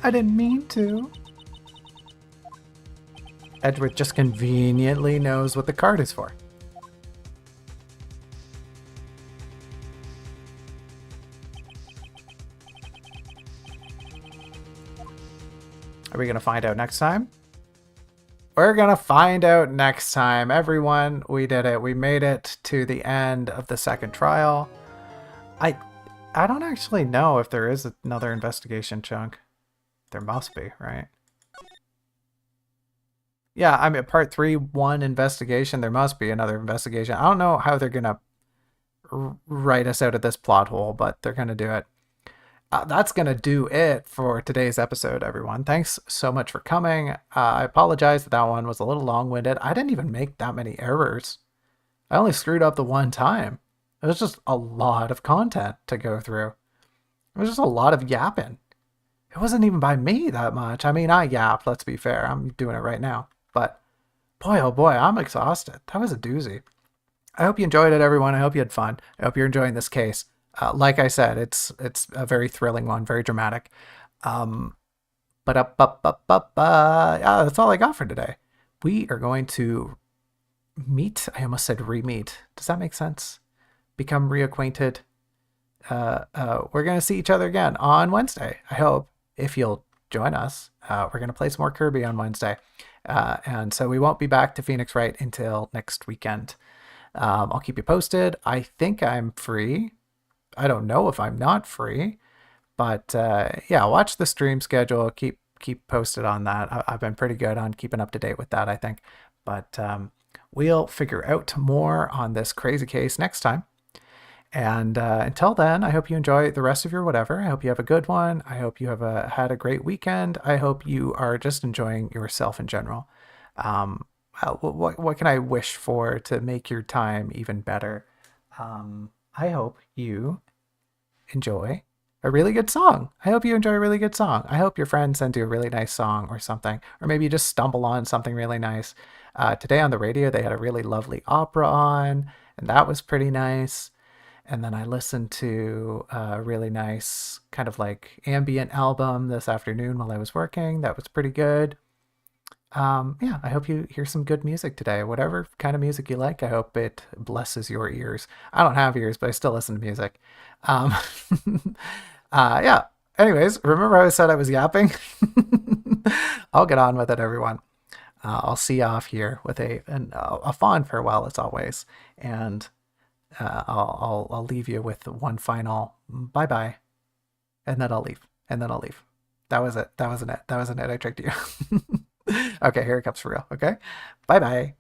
I didn't mean to. Edgeworth just conveniently knows what the card is for. Are we going to find out next time? We're going to find out next time. Everyone, we did it. We made it to the end of the second trial. I don't actually know if there is another investigation chunk. There must be, right? Yeah, I mean, part 3, 1 investigation. There must be another investigation. I don't know how they're going to write us out of this plot hole, but they're going to do it. That's going to do it for today's episode, everyone. Thanks so much for coming. I apologize that one was a little long-winded. I didn't even make that many errors. I only screwed up the one time. It was just a lot of content to go through. It was just a lot of yapping. It wasn't even by me that much. I mean, I yapped, let's be fair. I'm doing it right now. But boy, oh boy, I'm exhausted. That was a doozy. I hope you enjoyed it, everyone. I hope you had fun. I hope you're enjoying this case. Like I said, it's a very thrilling one, very dramatic. Yeah, that's all I got for today. We are going to meet. I almost said re-meet. Does that make sense? Become reacquainted. We're going to see each other again on Wednesday, I hope, if you'll join us. We're going to play some more Kirby on Wednesday. And so we won't be back to Phoenix Wright until next weekend. I'll keep you posted. I think I'm free. I don't know if I'm not free, but yeah, watch the stream schedule. Keep posted on that. I've been pretty good on keeping up to date with that, I think. But we'll figure out more on this crazy case next time. And until then, I hope you enjoy the rest of your whatever. I hope you have a good one. I hope you have had a great weekend. I hope you are just enjoying yourself in general. What can I wish for to make your time even better? I hope you enjoy a really good song. I hope you enjoy a really good song. I hope your friend sends you a really nice song or something, or maybe you just stumble on something really nice. Today on the radio, they had a really lovely opera on, and that was pretty nice. And then I listened to a really nice kind of like ambient album this afternoon while I was working. That was pretty good. Yeah, I hope you hear some good music today. Whatever kind of music you like, I hope it blesses your ears. I don't have ears, but I still listen to music. Um, yeah. Anyways, remember how I said I was yapping? I'll get on with it, everyone. I'll see you off here with a fond farewell, as always, and I'll leave you with one final bye bye, and then I'll leave, and then I'll leave. That was it. That wasn't it. That wasn't it. I tricked you. Okay, here it comes for real. Okay, bye bye.